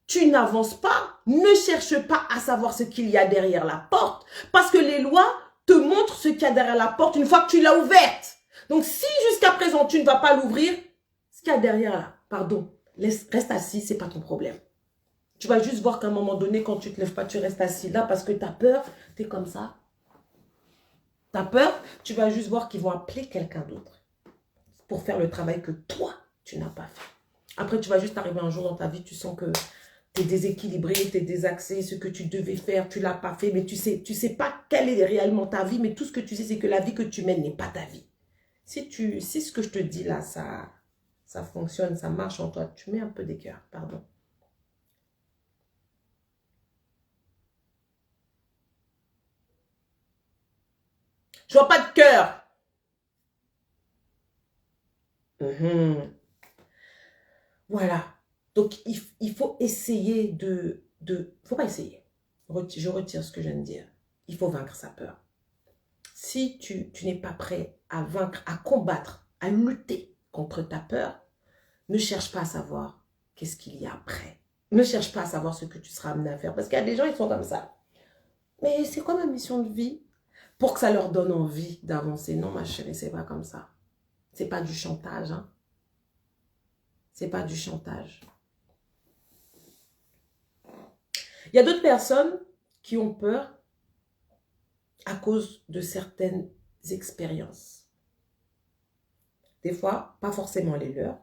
tu n'avances pas, ne cherche pas à savoir ce qu'il y a derrière la porte. Parce que les lois te montrent ce qu'il y a derrière la porte une fois que tu l'as ouverte. Donc, si jusqu'à présent, tu ne vas pas l'ouvrir, ce qu'il y a derrière là, pardon, reste assis, c'est pas ton problème. Tu vas juste voir qu'à un moment donné, quand tu te lèves pas, tu restes assis là parce que tu as peur, tu es comme ça. Tu as peur, tu vas juste voir qu'ils vont appeler quelqu'un d'autre pour faire le travail que toi, tu n'as pas fait. Après, tu vas juste arriver un jour dans ta vie, tu sens que tu es déséquilibré, tu es désaxé, ce que tu devais faire, tu ne l'as pas fait, mais tu sais pas quelle est réellement ta vie, mais tout ce que tu sais, c'est que la vie que tu mènes n'est pas ta vie. Si ce que je te dis là, ça fonctionne, ça marche en toi, tu mets un peu d'écœur, pardon. Je vois pas de cœur. Voilà. Donc, il faut essayer faut pas essayer. Je retire ce que je viens de dire. Il faut vaincre sa peur. Si tu n'es pas prêt à vaincre, à combattre, à lutter contre ta peur, ne cherche pas à savoir qu'est-ce qu'il y a après. Ne cherche pas à savoir ce que tu seras amené à faire. Parce qu'il y a des gens, ils sont comme ça. Mais c'est quoi ma mission de vie? Pour que ça leur donne envie d'avancer. Non, ma chérie, c'est pas comme ça. C'est pas du chantage. Hein. C'est pas du chantage. Il y a d'autres personnes qui ont peur à cause de certaines expériences. Des fois, pas forcément les leurs,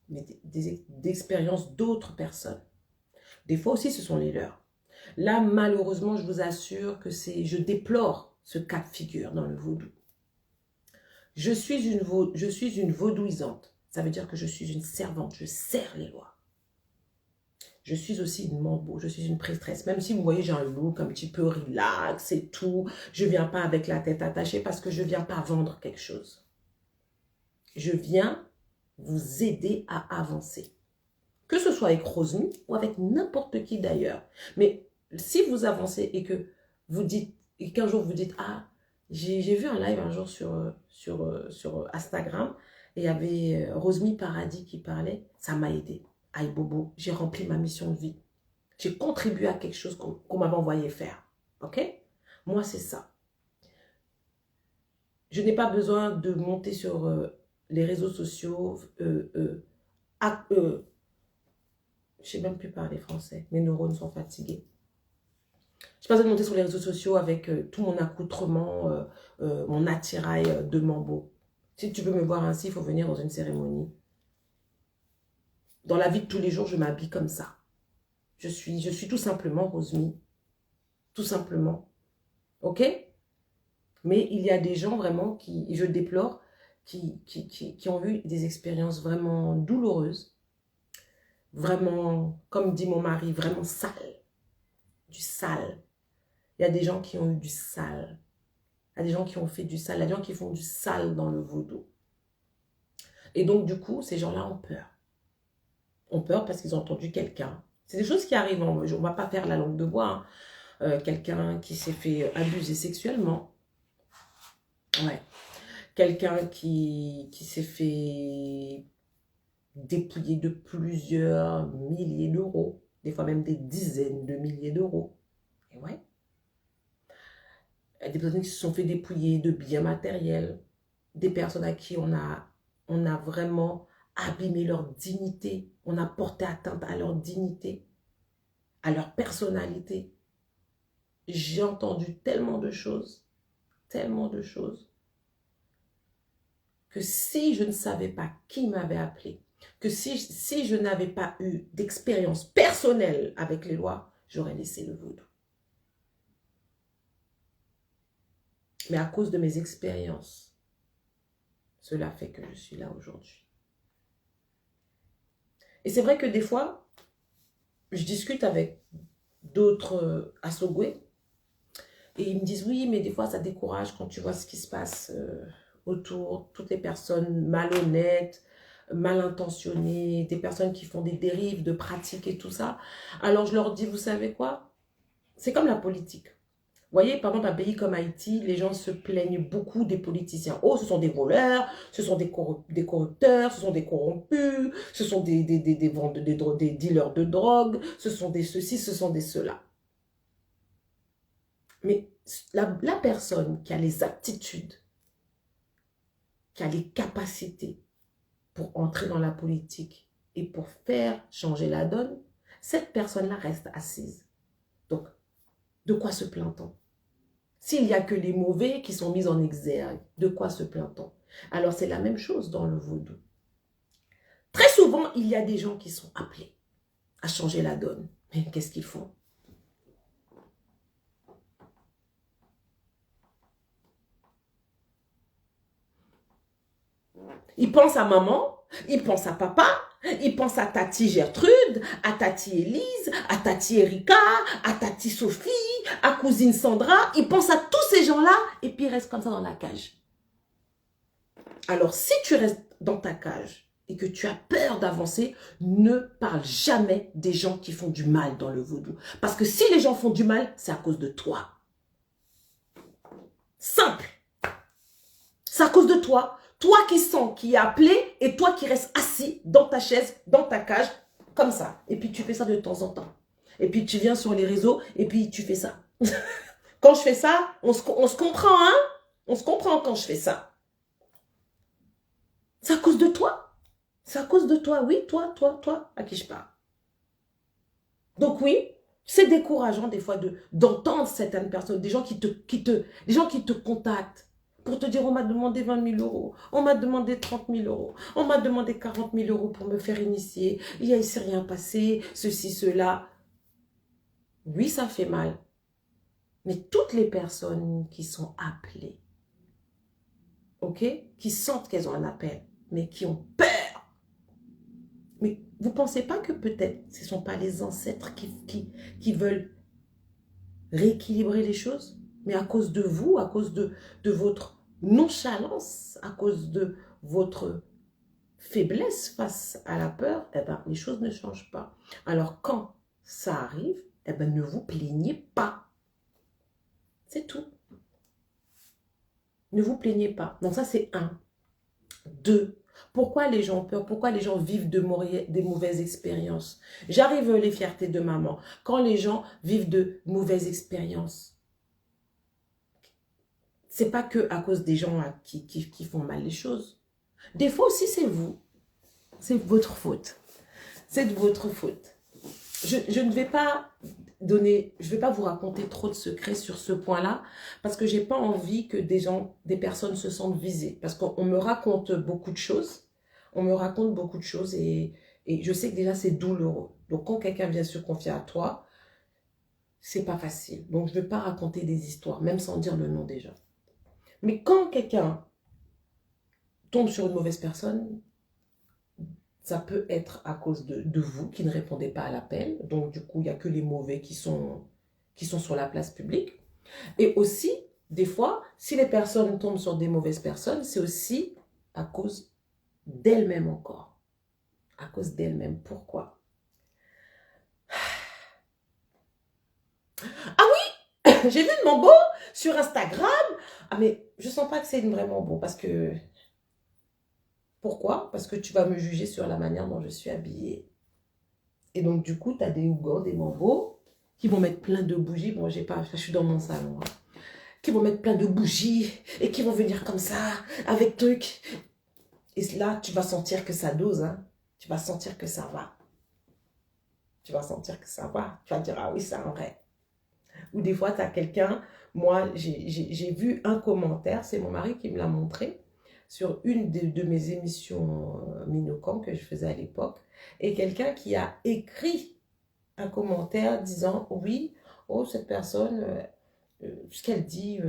mais des expériences d'autres personnes. Des fois aussi, ce sont les leurs. Là, malheureusement, je vous assure que je déplore ce cas de figure dans le vaudou. Je suis une vaudouisante. Ça veut dire que je suis une servante. Je sers les lois. Je suis aussi une mambo, je suis une prêtresse. Même si vous voyez, j'ai un look un petit peu relax et tout. Je ne viens pas avec la tête attachée parce que je ne viens pas vendre quelque chose. Je viens vous aider à avancer. Que ce soit avec Rosmy ou avec n'importe qui d'ailleurs. Mais si vous avancez et que vous dites, et qu'un jour vous dites, ah, j'ai vu un live un jour sur Instagram et il y avait Rosmy Paradis qui parlait, ça m'a aidé. Aïe Bobo, j'ai rempli ma mission de vie. J'ai contribué à quelque chose qu'on m'avait envoyé faire. Ok? Moi, c'est ça. Je n'ai pas besoin de monter sur les réseaux sociaux. Je ne sais même plus parler français. Mes neurones sont fatigués. Je n'ai pas besoin de monter sur les réseaux sociaux avec tout mon accoutrement, mon attirail de mambo. Si tu veux me voir ainsi, il faut venir dans une cérémonie. Dans la vie de tous les jours, je m'habille comme ça. Je suis tout simplement Rosmy. Tout simplement. Ok? Mais il y a des gens vraiment qui, je déplore, qui ont eu des expériences vraiment douloureuses. Vraiment, comme dit mon mari, vraiment sale. Du sale. Il y a des gens qui ont eu du sale. Il y a des gens qui ont fait du sale. Il y a des gens qui font du sale dans le vaudou. Et donc, du coup, ces gens-là ont peur. Ont peur parce qu'ils ont entendu quelqu'un. C'est des choses qui arrivent. On ne va pas faire la langue de bois. Hein. Quelqu'un qui s'est fait abuser sexuellement. Ouais. Quelqu'un qui s'est fait dépouiller de plusieurs milliers d'euros. Des fois même des dizaines de milliers d'euros. Et ouais. des personnes qui se sont fait dépouiller de biens matériels, des personnes à qui on a vraiment abîmé leur dignité, on a porté atteinte à leur dignité, à leur personnalité. J'ai entendu tellement de choses, que si je ne savais pas qui m'avait appelé, que si je n'avais pas eu d'expérience personnelle avec les lois, j'aurais laissé le vaudou. Mais à cause de mes expériences, cela fait que je suis là aujourd'hui. Et c'est vrai que des fois, je discute avec d'autres Assogwe et ils me disent oui, mais des fois ça décourage quand tu vois ce qui se passe autour, toutes les personnes malhonnêtes, mal intentionnées, des personnes qui font des dérives de pratiques et tout ça. Alors je leur dis, vous savez quoi? C'est comme la politique. Vous voyez, par exemple, un pays comme Haïti, les gens se plaignent beaucoup des politiciens. Oh, ce sont des voleurs, ce sont des corrupteurs, ce sont des corrompus, ce sont des dealers de drogue, ce sont des ceci, ce sont des cela. Mais la personne qui a les aptitudes, qui a les capacités pour entrer dans la politique et pour faire changer la donne, cette personne-là reste assise. Donc, de quoi se plaint-on? S'il n'y a que les mauvais qui sont mis en exergue, de quoi se plaint-on? Alors, c'est la même chose dans le vaudou. Très souvent, il y a des gens qui sont appelés à changer la donne. Mais qu'est-ce qu'ils font? Ils pensent à maman, ils pensent à papa, ils pensent à Tati Gertrude, à Tati Élise, à Tati Erika, à Tati Sophie, à cousine Sandra. Ils pensent à tous ces gens-là et puis ils restent comme ça dans la cage. Alors, si tu restes dans ta cage et que tu as peur d'avancer, ne parle jamais des gens qui font du mal dans le vaudou. Parce que si les gens font du mal, c'est à cause de toi. Simple. C'est à cause de toi. Toi qui sens, qui est appelé, et toi qui restes assis dans ta chaise, dans ta cage, comme ça. Et puis tu fais ça de temps en temps. Et puis tu viens sur les réseaux, et puis tu fais ça. Quand je fais ça, on se comprend, hein? On se comprend quand je fais ça. C'est à cause de toi. C'est à cause de toi, oui, toi, à qui je parle. Donc oui, c'est décourageant des fois d'entendre certaines personnes, des gens qui te contactent pour te dire, on m'a demandé 20 000 euros, on m'a demandé 30 000 euros, on m'a demandé 40 000 euros pour me faire initier, il ne s'est rien passé, ceci, cela. Oui, ça fait mal. Mais toutes les personnes qui sont appelées, ok, qui sentent qu'elles ont un appel, mais qui ont peur. Mais vous ne pensez pas que peut-être ce ne sont pas les ancêtres qui veulent rééquilibrer les choses, mais à cause de vous, à cause de votre nonchalance, à cause de votre faiblesse face à la peur, eh ben, les choses ne changent pas. Alors quand ça arrive, eh ben, ne vous plaignez pas. C'est tout. Ne vous plaignez pas. Donc ça, c'est 1. 2. Pourquoi les gens ont peur? Pourquoi les gens vivent des mauvaises expériences? J'arrive les fiertés de maman. Quand les gens vivent de mauvaises expériences, c'est pas que à cause des gens qui font mal les choses. Des fois aussi, c'est vous. C'est votre faute. C'est de votre faute. Je ne vais pas vous raconter trop de secrets sur ce point-là, parce que j'ai pas envie que des personnes se sentent visées. Parce qu'on me raconte beaucoup de choses. On me raconte beaucoup de choses et je sais que déjà c'est douloureux. Donc quand quelqu'un vient se confier à toi, c'est pas facile. Donc je ne vais pas raconter des histoires, même sans dire le nom des gens. Mais quand quelqu'un tombe sur une mauvaise personne, ça peut être à cause de vous qui ne répondez pas à l'appel. Donc, du coup, il n'y a que les mauvais qui sont sur la place publique. Et aussi, des fois, si les personnes tombent sur des mauvaises personnes, c'est aussi à cause d'elles-mêmes encore. À cause d'elles-mêmes. Pourquoi? Ah oui, j'ai vu une mambo sur Instagram. Ah, mais je sens pas que c'est une vraie mambo parce que... Pourquoi? Parce que tu vas me juger sur la manière dont je suis habillée. Et donc, du coup, tu as des Ougans, des mambos qui vont mettre plein de bougies. Bon, j'ai pas, je suis dans mon salon. Hein. qui vont mettre plein de bougies et qui vont venir comme ça, avec truc. Et là, tu vas sentir que ça dose, hein. Tu vas sentir que ça va. Tu vas sentir que ça va. Tu vas dire, ah oui, c'est un vrai. Ou des fois, tu as quelqu'un, moi, j'ai vu un commentaire, c'est mon mari qui me l'a montré, sur une de mes émissions Minocam que je faisais à l'époque, et quelqu'un qui a écrit un commentaire disant, oui, oh, cette personne, ce qu'elle dit,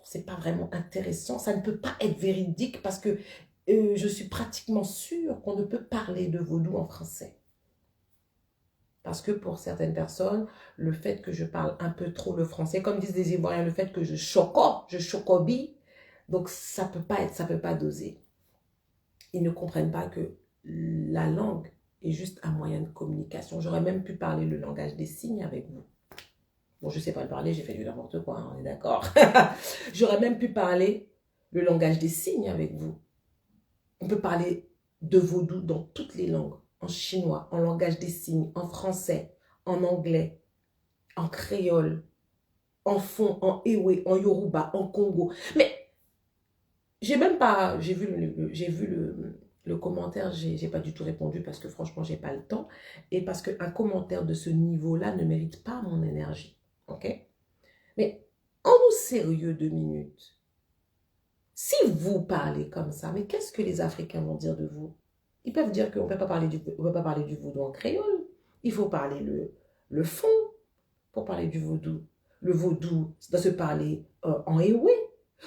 c'est pas vraiment intéressant, ça ne peut pas être véridique parce que je suis pratiquement sûre qu'on ne peut parler de vaudou en français. Parce que pour certaines personnes, le fait que je parle un peu trop le français, comme disent les Ivoiriens, le fait que je chocobie, donc ça peut pas doser. Ils ne comprennent pas que la langue est juste un moyen de communication. J'aurais même pu parler le langage des signes avec vous. Bon, je ne sais pas le parler, j'ai fait du n'importe quoi, hein, on est d'accord. J'aurais même pu parler le langage des signes avec vous. On peut parler de vaudou dans toutes les langues. En chinois, en langage des signes, en français, en anglais, en créole, en fon, en ewe, en yoruba, en congo. Mais j'ai vu le commentaire, j'ai pas du tout répondu parce que franchement, j'ai pas le temps. Et parce qu'un commentaire de ce niveau-là ne mérite pas mon énergie. Ok? Mais en nous sérieux 2 minutes. Si vous parlez comme ça, mais qu'est-ce que les Africains vont dire de vous? Ils peuvent dire qu'on ne peut pas parler du vaudou en créole. Il faut parler le fond pour parler du vaudou. Le vaudou, ça doit se parler en ewe.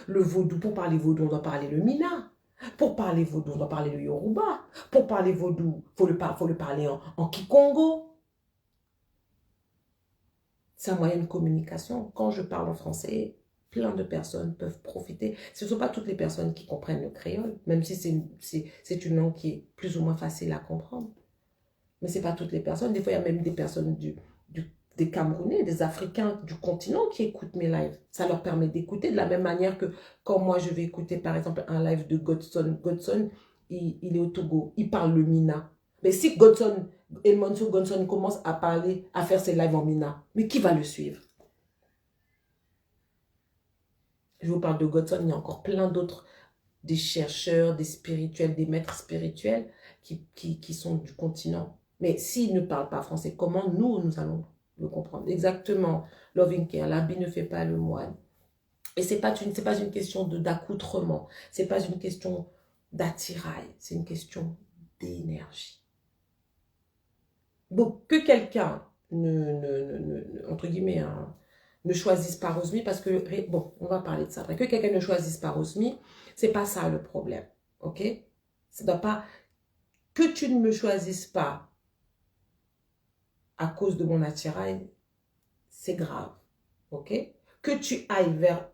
Le vaudou, pour parler vaudou, on doit parler le mina. Pour parler vaudou, on doit parler le yoruba. Pour parler vaudou, il faut le parler en kikongo. C'est un moyen de communication. Quand je parle en français, plein de personnes peuvent profiter. Ce ne sont pas toutes les personnes qui comprennent le créole, même si c'est une langue qui est plus ou moins facile à comprendre. Mais ce n'est pas toutes les personnes. Des fois, il y a même des personnes des Camerounais, des Africains du continent qui écoutent mes lives. Ça leur permet d'écouter de la même manière que quand moi, je vais écouter, par exemple, un live de Godson. Godson, il est au Togo. Il parle le mina. Mais si Godson, Elmonso Godson commence à parler, à faire ses lives en mina, mais qui va le suivre? Je vous parle de Godson, il y a encore plein d'autres, des chercheurs, des spirituels, des maîtres spirituels qui sont du continent. Mais s'ils ne parlent pas français, comment nous allons le comprendre? Exactement, Loving Care, l'habit ne fait pas le moine. Et ce n'est pas une question d'accoutrement, ce n'est pas une question d'attirail, c'est une question d'énergie. Donc, que quelqu'un entre guillemets, ne choisissent pas Rosmi parce que, bon, on va parler de ça après, que quelqu'un ne choisisse pas Rosmi, c'est pas ça le problème, ok? Ça doit pas, que tu ne me choisisses pas à cause de mon attirail, c'est grave, ok? Que tu ailles vers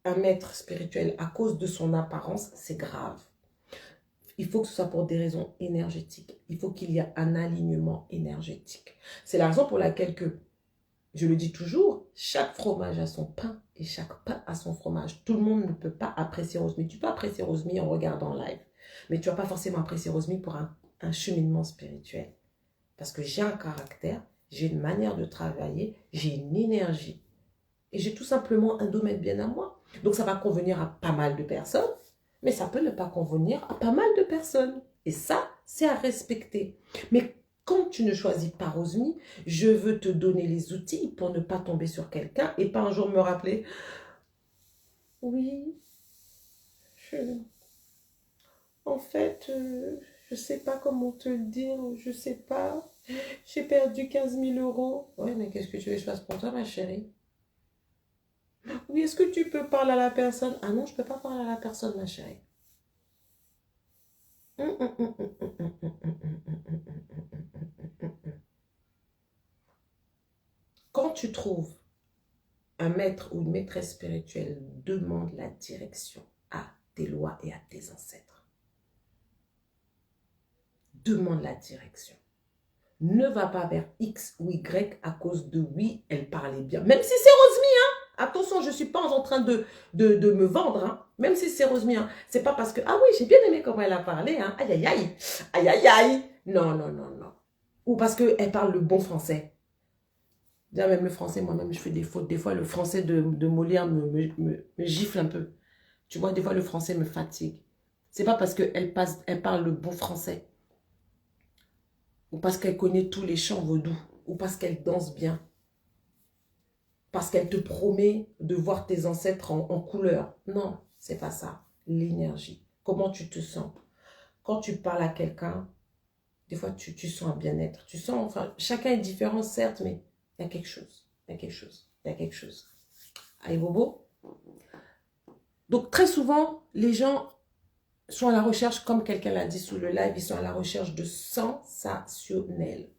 un maître spirituel à cause de son apparence, c'est grave. Il faut que ce soit pour des raisons énergétiques. Il faut qu'il y ait un alignement énergétique. C'est la raison pour laquelle je le dis toujours, chaque fromage a son pain et chaque pain a son fromage. Tout le monde ne peut pas apprécier Rosmi. Tu peux apprécier Rosmi en regardant live, mais tu ne vas pas forcément apprécier Rosmi pour un cheminement spirituel. Parce que j'ai un caractère, j'ai une manière de travailler, j'ai une énergie. Et j'ai tout simplement un domaine bien à moi. Donc ça va convenir à pas mal de personnes, mais ça peut ne pas convenir à pas mal de personnes. Et ça, c'est à respecter. Mais quand tu ne choisis pas Rosmi, je veux te donner les outils pour ne pas tomber sur quelqu'un et pas un jour me rappeler « Oui, en fait, je ne sais pas comment te le dire, je ne sais pas, j'ai perdu 15 000 €. » Ouais, mais qu'est-ce que tu veux que je fasse pour toi, ma chérie? Oui, est-ce que tu peux parler à la personne? Ah non, je ne peux pas parler à la personne, ma chérie. Quand tu trouves un maître ou une maîtresse spirituelle, demande la direction à tes lois et à tes ancêtres. Demande la direction. Ne va pas vers X ou Y à cause de oui, elle parlait bien. Même si c'est Rosmi, hein. Attention, je ne suis pas en train de me vendre, hein. Même si c'est Rosmi, hein. C'est pas parce que, ah oui, j'ai bien aimé comment elle a parlé, hein. Aïe, aïe, aïe. Aïe, aïe, aïe. Non, non, non, non. Ou parce qu'elle parle le bon français. Déjà, même le français, moi-même, je fais des fautes. Des fois, le français de Molière me gifle un peu. Tu vois, des fois, le français me fatigue. C'est pas parce elle parle le bon français, ou parce qu'elle connaît tous les chants vaudous, ou parce qu'elle danse bien, parce qu'elle te promet de voir tes ancêtres en couleur. Non, c'est pas ça. L'énergie. Comment tu te sens? Quand tu parles à quelqu'un, des fois, tu sens un bien-être. Tu sens, enfin, chacun est différent, certes, mais il y a quelque chose. Il y a quelque chose. Il y a quelque chose. Allez, Bobo? Donc, très souvent, les gens sont à la recherche, comme quelqu'un l'a dit sous le live, ils sont à la recherche de sensationnel.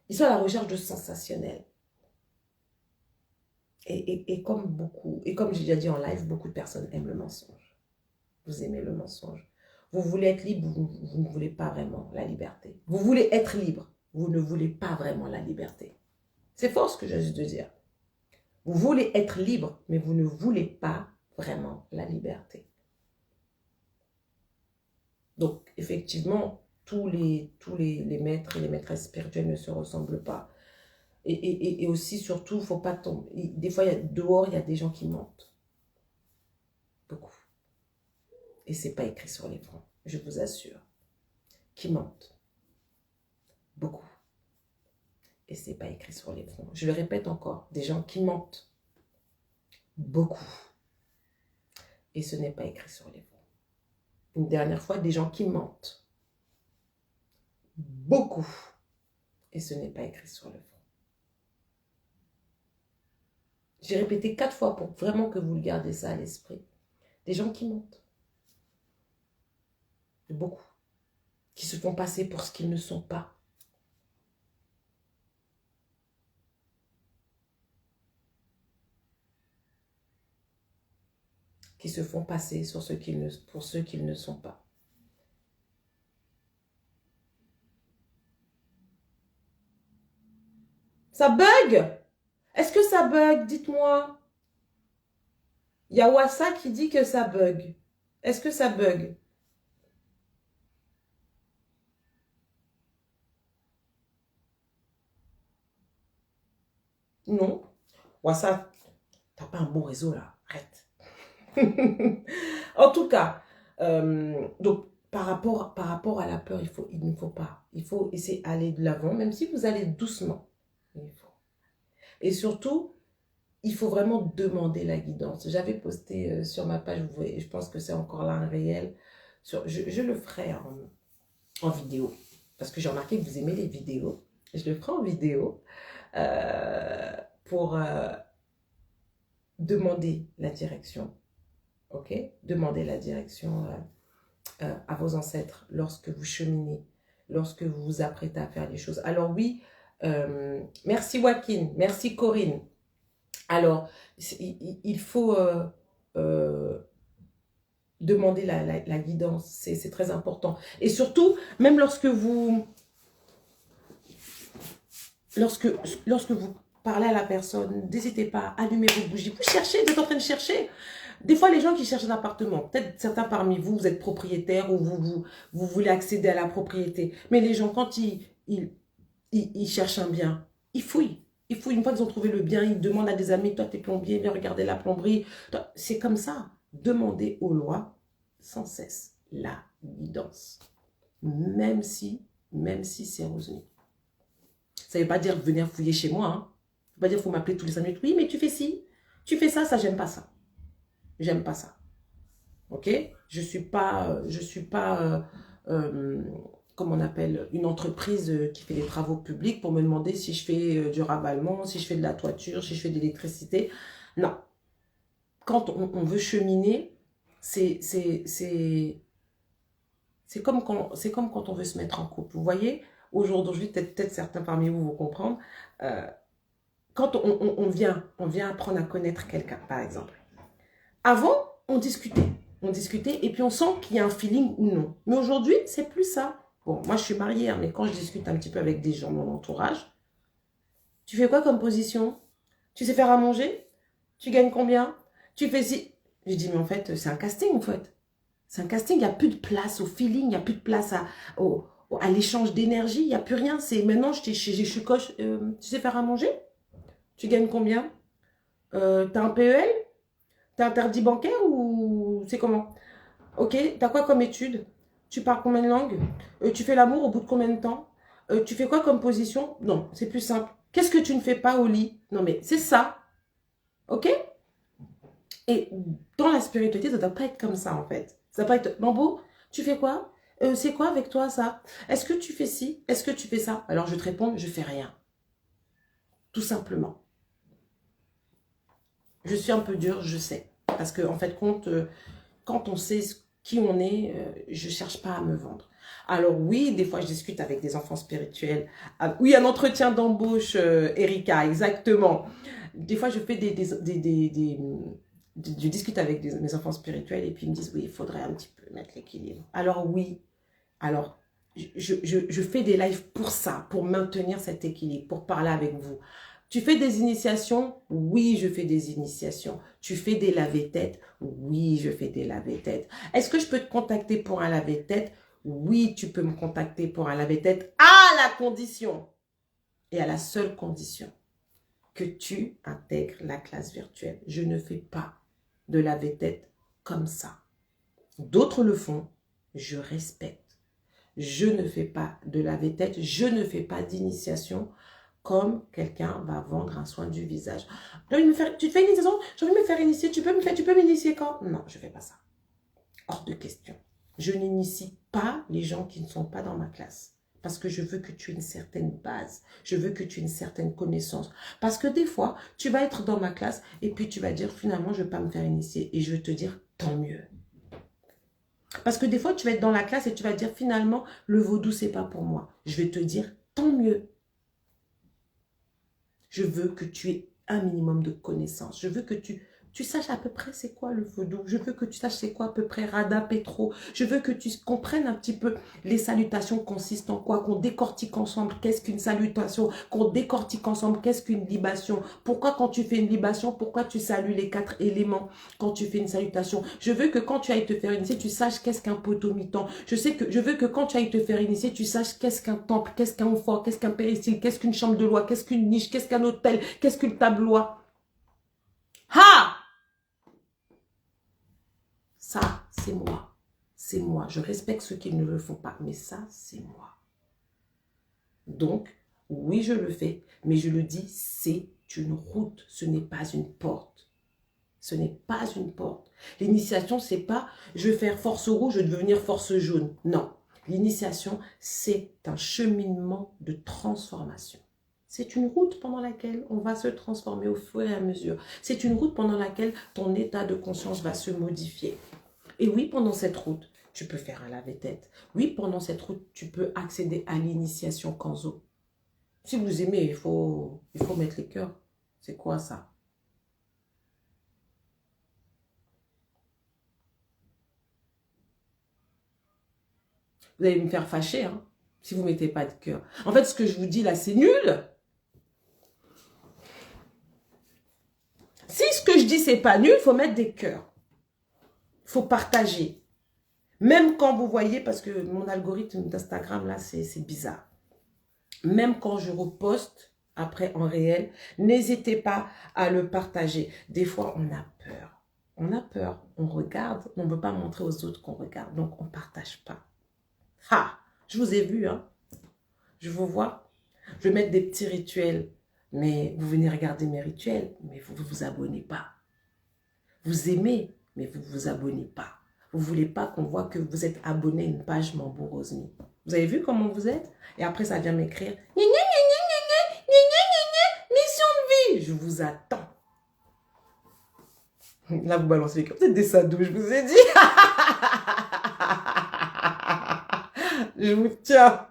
Ils sont à la recherche de sensationnel. Et comme beaucoup, et comme j'ai déjà dit en live, beaucoup de personnes aiment le mensonge. Vous aimez le mensonge. Vous voulez être libre, vous ne voulez pas vraiment la liberté. Vous voulez être libre, vous ne voulez pas vraiment la liberté. C'est fort ce que j'ai juste de dire. Vous voulez être libre, mais vous ne voulez pas vraiment la liberté. Donc, effectivement, tous les maîtres et les maîtresses spirituelles ne se ressemblent pas. Et aussi, surtout, il ne faut pas tomber. Des fois, dehors, il y a des gens qui mentent. Beaucoup. Et ce n'est pas écrit sur les fronts, je vous assure. Qui mentent. Beaucoup. Et ce n'est pas écrit sur les fronts. Je le répète encore, des gens qui mentent. Beaucoup. Et ce n'est pas écrit sur les fronts. Une dernière fois, des gens qui mentent. Beaucoup. Et ce n'est pas écrit sur le front. J'ai répété 4 fois pour vraiment que vous le gardez ça à l'esprit. Des gens qui mentent. Beaucoup. Qui se font passer pour ce qu'ils ne sont pas. Qui se font passer pour ceux qu'ils ne sont pas. Ça bug? Est-ce que ça bug? Dites-moi. Il y a Wassa qui dit que ça bug. Est-ce que ça bug? Non. Wassa, t'as pas un bon réseau là. Arrête. En tout cas, donc par rapport à la peur, il ne faut pas. Il faut essayer d'aller de l'avant, même si vous allez doucement. Il faut. Et surtout, il faut vraiment demander la guidance. J'avais posté sur ma page, vous voyez, je pense que c'est encore là un réel. Je le ferai en vidéo. Parce que j'ai remarqué que vous aimez les vidéos. Je le ferai en vidéo pour demander la direction. Ok? Demandez la direction à vos ancêtres lorsque vous cheminez, lorsque vous vous apprêtez à faire les choses. Alors oui, merci Joaquin, merci Corinne. Alors, il faut demander la guidance, c'est très important. Et surtout, même lorsque vous parlez à la personne, n'hésitez pas à allumer vos bougies. Vous cherchez, vous êtes en train de chercher. Des fois, les gens qui cherchent un appartement, peut-être certains parmi vous, vous êtes propriétaire ou vous voulez accéder à la propriété. Mais les gens, quand ils cherchent un bien, ils fouillent. Une fois qu'ils ont trouvé le bien, ils demandent à des amis, toi, t'es plombier, viens regarder la plomberie. C'est comme ça. Demandez aux lois sans cesse la guidance. Même si c'est revenu. Ça ne veut pas dire venir fouiller chez moi. Hein. Ça ne veut pas dire qu'il faut m'appeler tous les 5 minutes. Oui, mais tu fais ci, tu fais ça, j'aime pas ça. J'aime pas ça. Ok? Je suis pas comme on appelle, une entreprise qui fait des travaux publics pour me demander si je fais du ravalement, si je fais de la toiture, si je fais de l'électricité. Non. Quand on veut cheminer, c'est comme quand on veut se mettre en couple. Vous voyez, aujourd'hui, peut-être certains parmi vous vont comprendre. Quand on vient apprendre à connaître quelqu'un, par exemple. Avant, on discutait et puis on sent qu'il y a un feeling ou non. Mais aujourd'hui, c'est plus ça. Bon, moi, je suis mariée, hein, mais quand je discute un petit peu avec des gens de mon entourage, tu fais quoi comme position? Tu sais faire à manger? Tu gagnes combien? Tu fais si... Je dis, mais en fait, c'est un casting, en fait. C'est un casting, il n'y a plus de place au feeling, il n'y a plus de place à l'échange d'énergie, il n'y a plus rien. C'est maintenant, je suis coach, tu sais faire à manger? Tu gagnes combien? T'as un PEL? T'as interdit bancaire ou c'est comment? Ok, t'as quoi comme étude? Tu parles combien de langues? Tu fais l'amour au bout de combien de temps? Tu fais quoi comme position? Non, c'est plus simple. Qu'est-ce que tu ne fais pas au lit? Non, mais c'est ça. Ok? Et dans la spiritualité, ça ne doit pas être comme ça, en fait. Ça doit pas être, Bambo, tu fais quoi? C'est quoi avec toi, ça? Est-ce que tu fais ci? Est-ce que tu fais ça? Alors, je te réponds, je fais rien. Tout simplement. Je suis un peu dure, je sais. Parce que, en fait, quand on sait qui on est, je ne cherche pas à me vendre. Alors oui, des fois, je discute avec des enfants spirituels. Ah, oui, un entretien d'embauche, Erika, exactement. Des fois, je fais je discute avec mes enfants spirituels et puis ils me disent, oui, il faudrait un petit peu mettre l'équilibre. Alors oui, alors je fais des lives pour ça, pour maintenir cet équilibre, pour parler avec vous. Tu fais des initiations? Oui, je fais des initiations. Tu fais des lavés-têtes? Oui, je fais des lavés-têtes. Est-ce que je peux te contacter pour un lavé-tête? Oui, tu peux me contacter pour un lavé-tête à la condition, et à la seule condition, que tu intègres la classe virtuelle. Je ne fais pas de laver-tête comme ça. D'autres le font, je respecte. Je ne fais pas de laver-tête, je ne fais pas d'initiation comme quelqu'un va vendre un soin du visage. Tu te fais une initiation? J'ai envie de me faire initier, tu peux m'initier quand? Non, je ne fais pas ça. Hors de question. Je n'initie pas les gens qui ne sont pas dans ma classe. Parce que je veux que tu aies une certaine base. Je veux que tu aies une certaine connaissance. Parce que des fois, tu vas être dans ma classe et puis tu vas dire finalement, je ne vais pas me faire initier. Et je vais te dire, tant mieux. Parce que des fois, tu vas être dans la classe et tu vas dire finalement, le vaudou, c'est pas pour moi. Je vais te dire, tant mieux. Je veux que tu aies un minimum de connaissances. Je veux que tu saches à peu près c'est quoi le vaudou. Je veux que tu saches c'est quoi à peu près Radha Petro. Je veux que tu comprennes un petit peu les salutations consistent en quoi, qu'on décortique ensemble qu'est-ce qu'une salutation, qu'on décortique ensemble qu'est-ce qu'une libation. Pourquoi quand tu fais une libation, pourquoi tu salues les 4 éléments quand tu fais une salutation. Je veux que quand tu ailles te faire initier, tu saches qu'est-ce qu'un potomitan. Je veux que quand tu ailles te faire initier, tu saches qu'est-ce qu'un temple, qu'est-ce qu'un fort, qu'est-ce qu'un péristyle, qu'est-ce qu'une chambre de loi, qu'est-ce qu'une niche, qu'est-ce qu'un hôtel, qu'est-ce qu'une tabloire. Ha! Ça, c'est moi. C'est moi. Je respecte ceux qui ne le font pas, mais ça, c'est moi. Donc, oui, je le fais, mais je le dis, c'est une route, ce n'est pas une porte. Ce n'est pas une porte. L'initiation, c'est pas, je vais faire force rouge, je vais devenir force jaune. Non. L'initiation, c'est un cheminement de transformation. C'est une route pendant laquelle on va se transformer au fur et à mesure. C'est une route pendant laquelle ton état de conscience va se modifier. Et oui, pendant cette route, tu peux faire un lave-tête. Oui, pendant cette route, tu peux accéder à l'initiation Kanzo. Si vous aimez, il faut mettre les cœurs. C'est quoi ça? Vous allez me faire fâcher, hein, si vous ne mettez pas de cœur. En fait, ce que je vous dis là, c'est nul. Si ce que je dis, c'est pas nul, il faut mettre des cœurs. Il faut partager. Même quand vous voyez, parce que mon algorithme d'Instagram, là, c'est bizarre. Même quand je reposte, après en réel, n'hésitez pas à le partager. Des fois, on a peur. On a peur. On regarde, on ne veut pas montrer aux autres qu'on regarde. Donc, on ne partage pas. Ha! Je vous ai vu, hein. Je vous vois. Je vais mettre des petits rituels. Mais vous venez regarder mes rituels, mais vous ne vous abonnez pas. Vous aimez, mais vous ne vous abonnez pas. Vous ne voulez pas qu'on voit que vous êtes abonné à une page Mambo Rosny. Vous avez vu comment vous êtes? Et après, ça vient m'écrire. Mission de vie. Je vous attends. Là, vous balancez les cœurs. Vous êtes des sadous, je vous ai dit. Je vous tiens.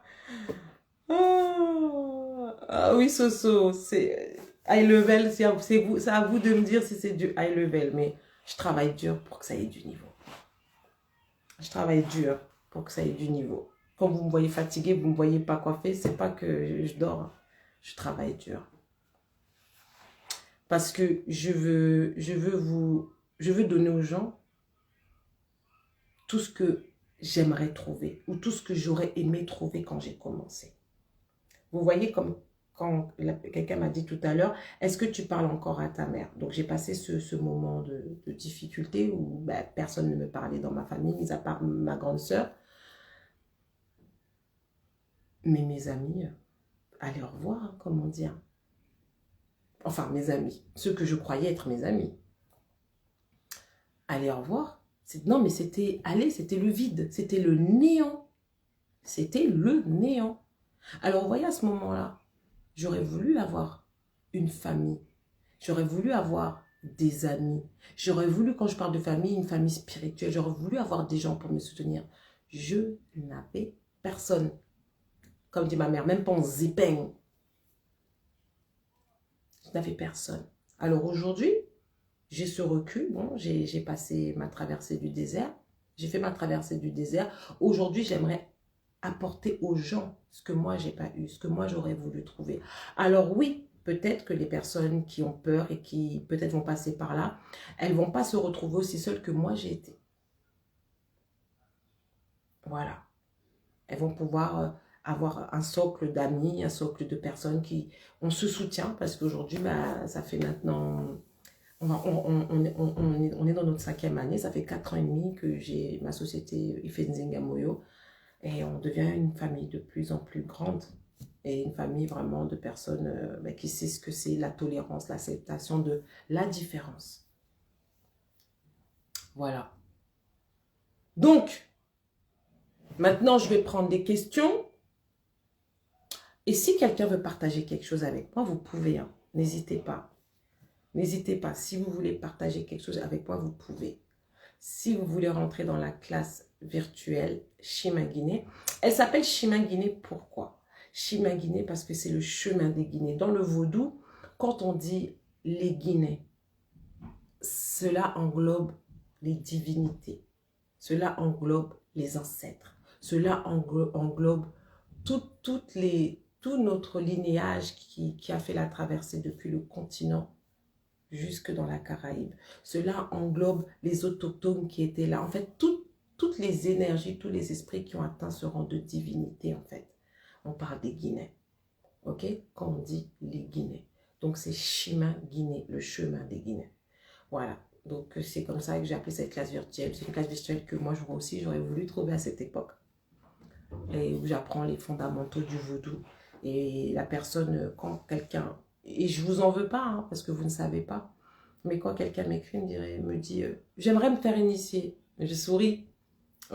Ah oui, Soso, c'est high level, c'est à vous de me dire si c'est du high level, mais je travaille dur pour que ça ait du niveau. Je travaille dur pour que ça ait du niveau. Quand vous me voyez fatiguée, vous ne me voyez pas coiffée, c'est pas que je dors, je travaille dur. Parce que je veux donner aux gens tout ce que j'aimerais trouver ou tout ce que j'aurais aimé trouver quand j'ai commencé. Vous voyez, comme quand quelqu'un m'a dit tout à l'heure, est-ce que tu parles encore à ta mère? Donc, j'ai passé ce moment de difficulté où ben, personne ne me parlait dans ma famille, mis à part ma grande sœur. Mais mes amis, allez au revoir, hein, comment dire. Enfin, mes amis, ceux que je croyais être mes amis. Allez au revoir. Non, mais c'était le vide, c'était le néant. C'était le néant. Alors, vous voyez, à ce moment-là, j'aurais voulu avoir une famille. J'aurais voulu avoir des amis. J'aurais voulu, quand je parle de famille, une famille spirituelle. J'aurais voulu avoir des gens pour me soutenir. Je n'avais personne. Comme dit ma mère, même pas en zipeng. Je n'avais personne. Alors aujourd'hui, j'ai ce recul. Bon, j'ai passé ma traversée du désert. J'ai fait ma traversée du désert. Aujourd'hui, j'aimerais apporter aux gens ce que moi, j'ai pas eu, ce que moi, j'aurais voulu trouver. Alors oui, peut-être que les personnes qui ont peur et qui peut-être vont passer par là, elles vont pas se retrouver aussi seules que moi, j'ai été. Voilà. Elles vont pouvoir avoir un socle d'amis, un socle de personnes qui... On se soutient parce qu'aujourd'hui, bah, ça fait maintenant... On est dans notre 5e année. Ça fait 4 ans et demi que j'ai ma société Ifenzinga Moyo. Et on devient une famille de plus en plus grande. Et une famille vraiment de personnes bah, qui sait ce que c'est la tolérance, l'acceptation de la différence. Voilà. Donc, maintenant, je vais prendre des questions. Et si quelqu'un veut partager quelque chose avec moi, vous pouvez. Hein. N'hésitez pas. N'hésitez pas. Si vous voulez partager quelque chose avec moi, vous pouvez. Si vous voulez rentrer dans la classe virtuelle Chemin Guinée, elle s'appelle Chemin Guinée. Pourquoi? Chemin Guinée parce que c'est le chemin des Guinées. Dans le vaudou, quand on dit les Guinées, cela englobe les divinités. Cela englobe les ancêtres. Cela englobe tout notre lignage qui a fait la traversée depuis le continent jusque dans la Caraïbe. Cela englobe les autochtones qui étaient là. En fait, toutes les énergies, tous les esprits qui ont atteint ce rang de divinité, en fait. On parle des Guinées. OK? Quand on dit les Guinées. Donc, c'est Chemin Guinée, le chemin des Guinées. Voilà. Donc, c'est comme ça que j'ai appelé cette classe virtuelle. C'est une classe virtuelle que moi aussi, j'aurais voulu trouver à cette époque. Et où j'apprends les fondamentaux du vaudou. Et la personne, quand quelqu'un... Et je vous en veux pas, hein, parce que vous ne savez pas. Mais quand quelqu'un m'écrit, me dit, j'aimerais me faire initier. Je souris.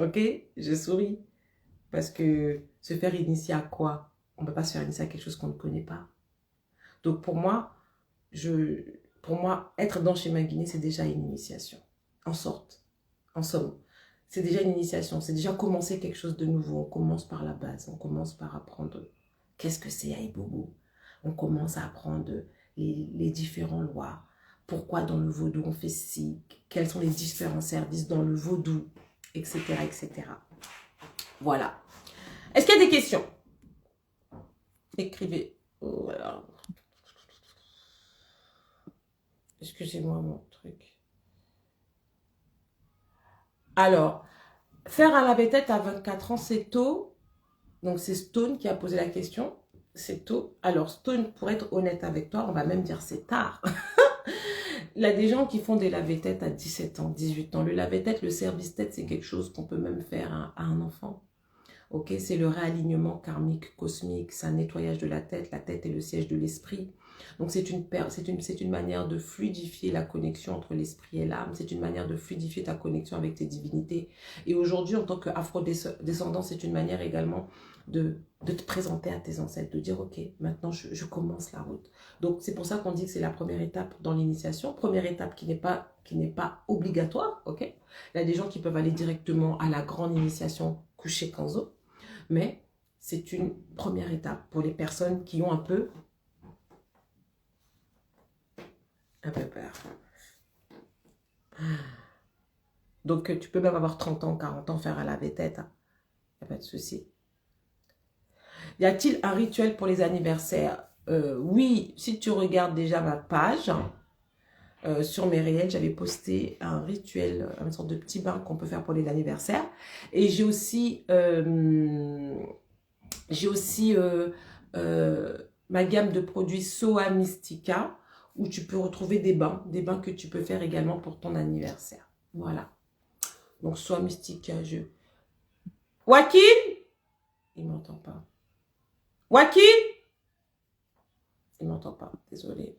OK? Je souris. Parce que se faire initier à quoi? On ne peut pas se faire initier à quelque chose qu'on ne connaît pas. Donc pour moi, être dans Chemin Guinée, c'est déjà une initiation. En somme. C'est déjà une initiation. C'est déjà commencer quelque chose de nouveau. On commence par la base. On commence par apprendre qu'est-ce que c'est Aïbobo. On commence à apprendre les différentes lois. Pourquoi dans le vaudou on fait ci? Quels sont les différents services dans le vaudou? Etc. etc. Voilà. Est-ce qu'il y a des questions? Écrivez. Voilà. Excusez-moi mon truc. Alors, faire un lave-tête à 24 ans, c'est tôt. Donc, c'est Stone qui a posé la question. C'est tôt. Alors, Stone, pour être honnête avec toi, on va même dire c'est tard. Il y a des gens qui font des lave-têtes à 17 ans, 18 ans. Le lave-tête, le service-tête, c'est quelque chose qu'on peut même faire à un enfant. Ok, c'est le réalignement karmique, cosmique, c'est un nettoyage de la tête. La tête est le siège de l'esprit. Donc, c'est une manière de fluidifier la connexion entre l'esprit et l'âme. C'est une manière de fluidifier ta connexion avec tes divinités. Et aujourd'hui, en tant qu'afro-descendant, c'est une manière également de te présenter à tes ancêtres, de dire, ok, maintenant, je commence la route. Donc, c'est pour ça qu'on dit que c'est la première étape dans l'initiation. Première étape qui n'est pas obligatoire, ok. Il y a des gens qui peuvent aller directement à la grande initiation coucher Kanzo. Mais c'est une première étape pour les personnes qui ont un peu peur. Donc, tu peux même avoir 30 ans, 40 ans, faire un lave-tête. Il n'y a pas de souci. Y a-t-il un rituel pour les anniversaires? Oui, si tu regardes déjà ma page, sur mes réels, j'avais posté un rituel, une sorte de petit bain qu'on peut faire pour les anniversaires. Et j'ai aussi ma gamme de produits Soa Mystica, où tu peux retrouver des bains que tu peux faire également pour ton anniversaire. Voilà. Donc, Soa Mystica, Joaquin? Il ne m'entend pas. Joaquin? Il ne m'entend pas, désolé.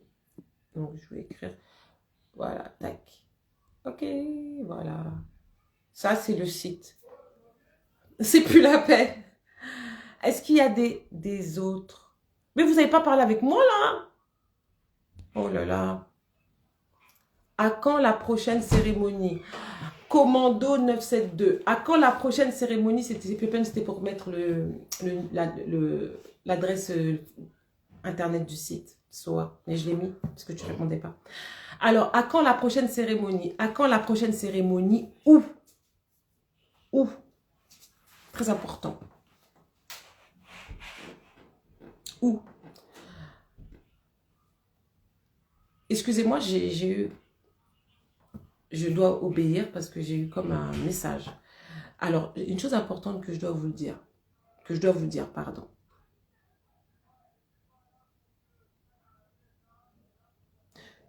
Donc, je vais écrire. Voilà, tac. Ok, voilà. Ça, c'est le site. C'est plus la peine. Est-ce qu'il y a des autres? Mais vous n'avez pas parlé avec moi, là? Oh là là. À quand la prochaine cérémonie? Commando 972. À quand la prochaine cérémonie? C'était pour mettre l'adresse internet du site. SOA. Mais je l'ai mis parce que tu ne répondais pas. Alors, à quand la prochaine cérémonie? À quand la prochaine cérémonie? Où? Où? Très important. Où? Excusez-moi, j'ai eu... Je dois obéir parce que j'ai eu comme un message. Alors, une chose importante que je dois vous dire. Pardon.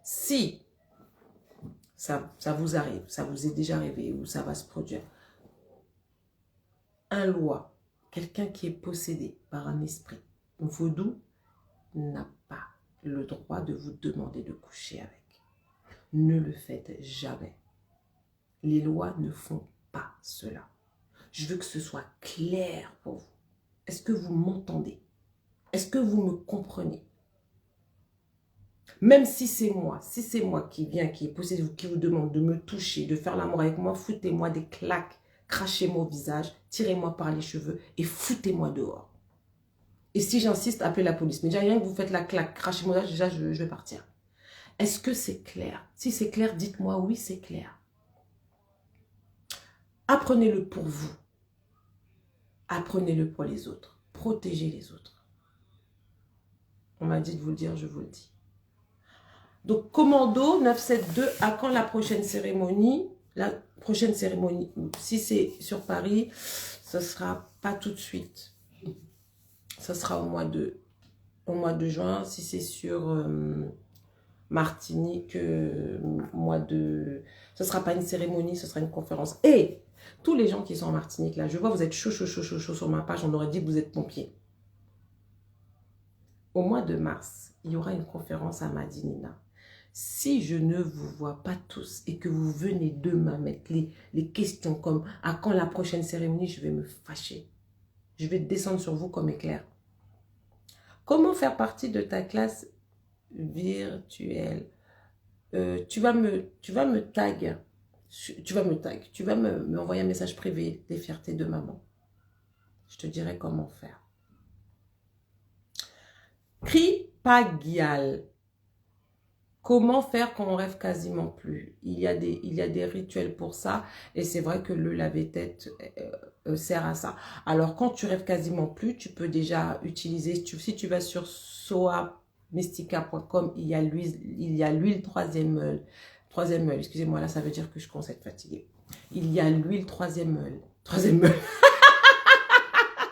Si ça vous arrive, ça vous est déjà arrivé ou ça va se produire, un loi, quelqu'un qui est possédé par un esprit vaudou n'a pas le droit de vous demander de coucher avec. Ne le faites jamais. Les lois ne font pas cela. Je veux que ce soit clair pour vous. Est-ce que vous m'entendez? Est-ce que vous me comprenez? Même si c'est moi qui viens, qui est possédé, qui vous demande de me toucher, de faire l'amour avec moi, foutez-moi des claques, crachez-moi au visage, tirez-moi par les cheveux et foutez-moi dehors. Et si j'insiste, appelez la police. Mais déjà, rien que vous faites la claque, crachez-moi, déjà, je vais partir. Est-ce que c'est clair? Si c'est clair, dites-moi oui, c'est clair. Apprenez-le pour vous. Apprenez-le pour les autres. Protégez les autres. On m'a dit de vous le dire, je vous le dis. Donc, Commando 972, à quand la prochaine cérémonie? La prochaine cérémonie, si c'est sur Paris, ce ne sera pas tout de suite. Ce sera au mois de juin. Si c'est sur Martinique, ce ne sera pas une cérémonie, ce sera une conférence. Et tous les gens qui sont en Martinique, là, je vois, vous êtes chaud sur ma page. On aurait dit que vous êtes pompiers. Au mois de mars, il y aura une conférence à Madinina. Si je ne vous vois pas tous et que vous venez demain mettre les questions comme « À quand la prochaine cérémonie ?» je vais me fâcher. Je vais descendre sur vous comme éclair. Comment faire partie de ta classe virtuelle? Tu vas me tag. Tu vas m'envoyer un message privé des fiertés de maman. Je te dirai comment faire. Kripagial. Comment faire quand on rêve quasiment plus? Il y a des rituels pour ça. Et c'est vrai que le lave-tête sert à ça. Alors, quand tu rêves quasiment plus, tu peux déjà utiliser... Si tu vas sur soamystica.com, il y a l'huile troisième œil. Troisième œil, excusez-moi, là, ça veut dire que je commence à être fatiguée. Il y a l'huile troisième œil. Troisième œil.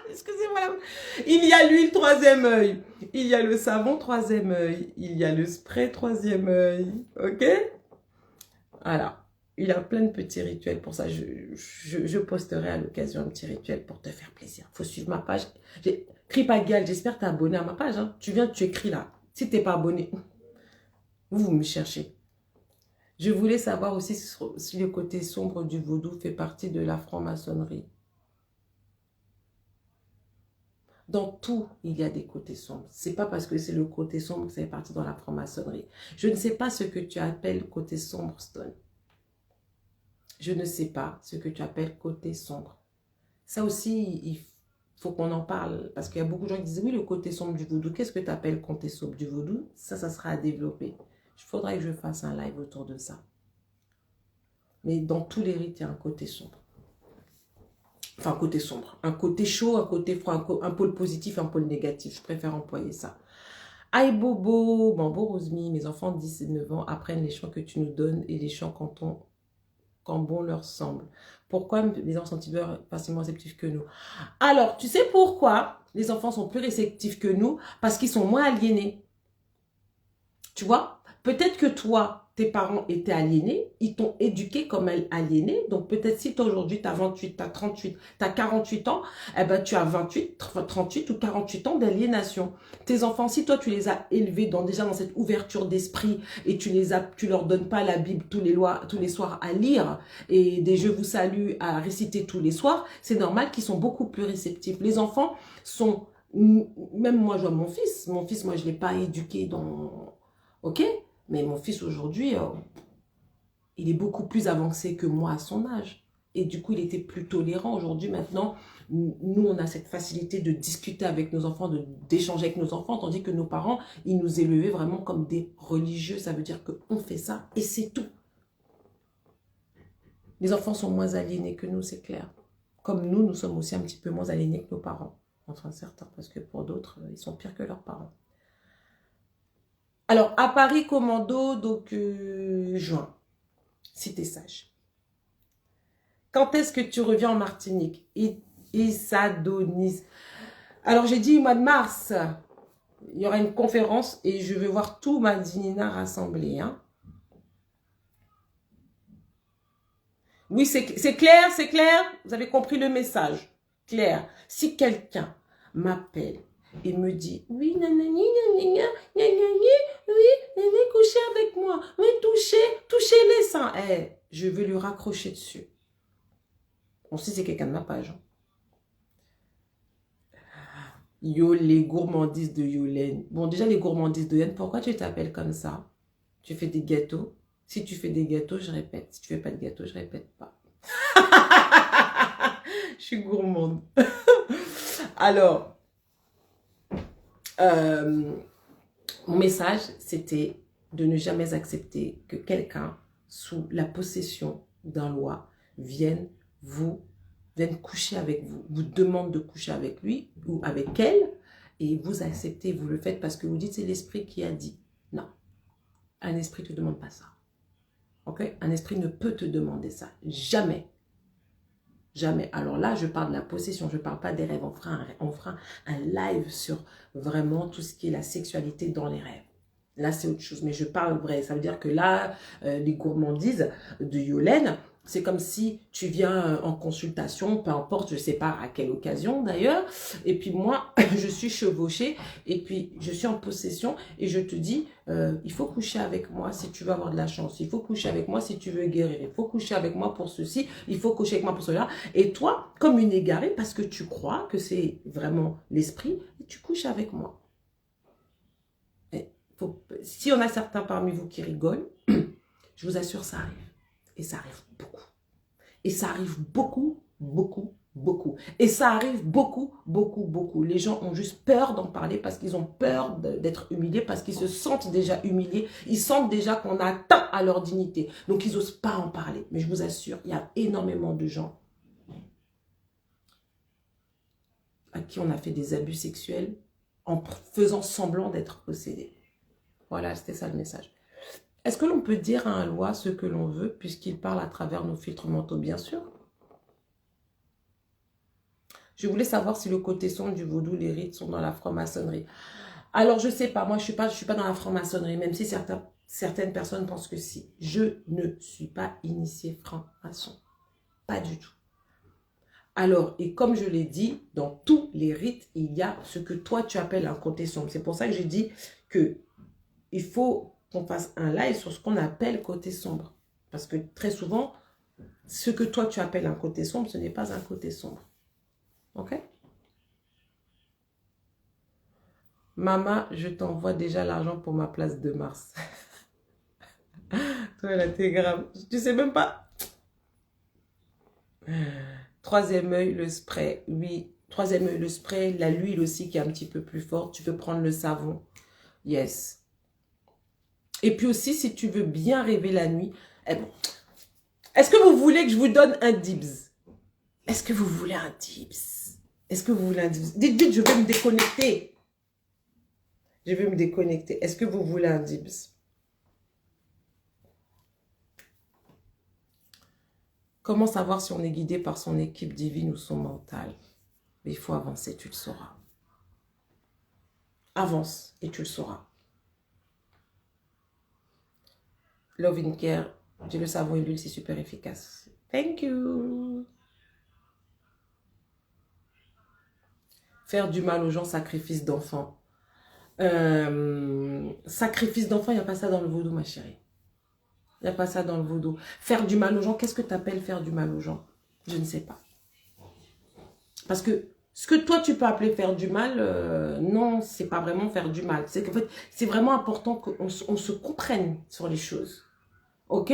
Excusez-moi. Il y a l'huile troisième œil. Il y a le savon troisième œil. Il y a le spray troisième œil. Ok? Voilà. Il y a plein de petits rituels pour ça. Je posterai à l'occasion un petit rituel pour te faire plaisir. Il faut suivre ma page. Kripagial, j'espère que tu es abonné à ma page. Hein. Tu viens, tu écris là. Si tu n'es pas abonné, vous me cherchez. Je voulais savoir aussi si le côté sombre du vaudou fait partie de la franc-maçonnerie. Dans tout, il y a des côtés sombres. Ce n'est pas parce que c'est le côté sombre que ça fait partie dans la franc-maçonnerie. Je ne sais pas ce que tu appelles côté sombre, Stone. Je ne sais pas ce que tu appelles côté sombre. Ça aussi, il faut qu'on en parle. Parce qu'il y a beaucoup de gens qui disent, oui, le côté sombre du vaudou. Qu'est-ce que tu appelles côté sombre du vaudou? Ça sera à développer. Il faudra que je fasse un live autour de ça. Mais dans tous les rites, il y a un côté sombre. Enfin, un côté sombre. Un côté chaud, un côté froid, un pôle positif, un pôle négatif. Je préfère employer ça. Aïe Bobo, bon Rosmi, mes enfants de 10 et 9 ans apprennent les chants que tu nous donnes et les chants quand on quand bon leur semble. Pourquoi les enfants sont-ils facilement réceptifs que nous? Alors, tu sais pourquoi les enfants sont plus réceptifs que nous? Parce qu'ils sont moins aliénés. Tu vois? Peut-être que toi, tes parents étaient aliénés, ils t'ont éduqué comme aliéné. Donc peut-être si toi aujourd'hui, tu as 28, tu as 38, tu as 48 ans, eh ben, tu as 28, 38 ou 48 ans d'aliénation. Tes enfants, si toi tu les as élevés déjà dans cette ouverture d'esprit et tu leur donnes pas la Bible tous les soirs à lire et des je vous salue à réciter tous les soirs, c'est normal qu'ils sont beaucoup plus réceptifs. Les enfants sont, même moi je vois mon fils, moi je l'ai pas éduqué dans... Ok? Mais mon fils aujourd'hui, il est beaucoup plus avancé que moi à son âge. Et du coup, il était plus tolérant. Aujourd'hui, maintenant, nous, on a cette facilité de discuter avec nos enfants, d'échanger avec nos enfants, tandis que nos parents, ils nous élevaient vraiment comme des religieux. Ça veut dire qu'on fait ça et c'est tout. Les enfants sont moins aliénés que nous, c'est clair. Comme nous sommes aussi un petit peu moins aliénés que nos parents. Enfin, certains, parce que pour d'autres, ils sont pires que leurs parents. Alors, à Paris, commando, donc juin, si t'es sage. Quand est-ce que tu reviens en Martinique? Issadonis. Alors, j'ai dit mois de mars, il y aura une conférence et je vais voir tout Madinina rassemblé. Hein. Oui, c'est clair, c'est clair. Vous avez compris le message. Clair. Si quelqu'un m'appelle et me dit, oui, nanani, nanani, nanani, oui, venez coucher avec moi, oui, touchez les seins. Eh, je vais lui raccrocher dessus. Bon, si c'est quelqu'un de ma page. Hein. Yo, les gourmandises de Yolène. Bon, déjà, les gourmandises de Yolène, pourquoi tu t'appelles comme ça? Tu fais des gâteaux. Si tu fais des gâteaux, je répète. Si tu fais pas de gâteaux, je répète pas. Je suis gourmande. Alors, mon message, c'était de ne jamais accepter que quelqu'un, sous la possession d'un loi, vienne coucher avec vous, vous demande de coucher avec lui ou avec elle, et vous acceptez, vous le faites parce que vous dites c'est l'esprit qui a dit. Non, un esprit ne te demande pas ça. Ok? Un esprit ne peut te demander ça. Jamais. Jamais. Alors là, je parle de la possession, je ne parle pas des rêves. On fera un live sur vraiment tout ce qui est la sexualité dans les rêves. Là, c'est autre chose. Mais je parle vrai. Ça veut dire que là, les gourmandises de Yolène, c'est comme si tu viens en consultation, peu importe, je ne sais pas à quelle occasion d'ailleurs. Et puis moi, je suis chevauchée et puis je suis en possession et je te dis, il faut coucher avec moi si tu veux avoir de la chance. Il faut coucher avec moi si tu veux guérir. Il faut coucher avec moi pour ceci. Il faut coucher avec moi pour cela. Et toi, comme une égarée, parce que tu crois que c'est vraiment l'esprit, tu couches avec moi. Si on a certains parmi vous qui rigolent, je vous assure, ça arrive. Et ça arrive beaucoup. Et ça arrive beaucoup, beaucoup, beaucoup. Et ça arrive beaucoup, beaucoup, beaucoup. Les gens ont juste peur d'en parler parce qu'ils ont peur d'être humiliés, parce qu'ils se sentent déjà humiliés. Ils sentent déjà qu'on atteint à leur dignité. Donc, ils n'osent pas en parler. Mais je vous assure, il y a énormément de gens à qui on a fait des abus sexuels en faisant semblant d'être possédés. Voilà, c'était ça le message. Est-ce que l'on peut dire à un loi ce que l'on veut puisqu'il parle à travers nos filtres mentaux? Bien sûr. Je voulais savoir si le côté sombre du vaudou, les rites sont dans la franc-maçonnerie. Alors, je ne sais pas. Moi, je suis pas dans la franc-maçonnerie, même si certaines personnes pensent que si. Je ne suis pas initié franc-maçon. Pas du tout. Alors, et comme je l'ai dit, dans tous les rites, il y a ce que toi, tu appelles un côté sombre. C'est pour ça que j'ai dit qu'il faut qu'on fasse un live sur ce qu'on appelle côté sombre. Parce que très souvent, ce que toi tu appelles un côté sombre, ce n'est pas un côté sombre. Ok? Maman, je t'envoie déjà l'argent pour ma place de mars. Toi, là, t'es grave. Tu sais même pas. Troisième œil, le spray. Oui, troisième œil, le spray. L'huile aussi qui est un petit peu plus forte. Tu peux prendre le savon. Yes. Et puis aussi, si tu veux bien rêver la nuit, eh bon. Est-ce que vous voulez que je vous donne un dibs? Est-ce que vous voulez un dibs? Est-ce que vous voulez un dibs? Dites, je vais me déconnecter. Je vais me déconnecter. Est-ce que vous voulez un dibs? Comment savoir si on est guidé par son équipe divine ou son mental? Mais il faut avancer, tu le sauras. Avance et tu le sauras. Love and Care, j'ai le savon et l'huile, c'est super efficace. Thank you. Faire du mal aux gens, sacrifice d'enfants. Sacrifice d'enfants, il n'y a pas ça dans le vaudou, ma chérie. Il n'y a pas ça dans le vaudou. Faire du mal aux gens, qu'est-ce que tu appelles faire du mal aux gens? Je ne sais pas. Parce que ce que toi, tu peux appeler faire du mal, non, c'est pas vraiment faire du mal. C'est qu'en fait, c'est vraiment important qu'on se comprenne sur les choses. Ok?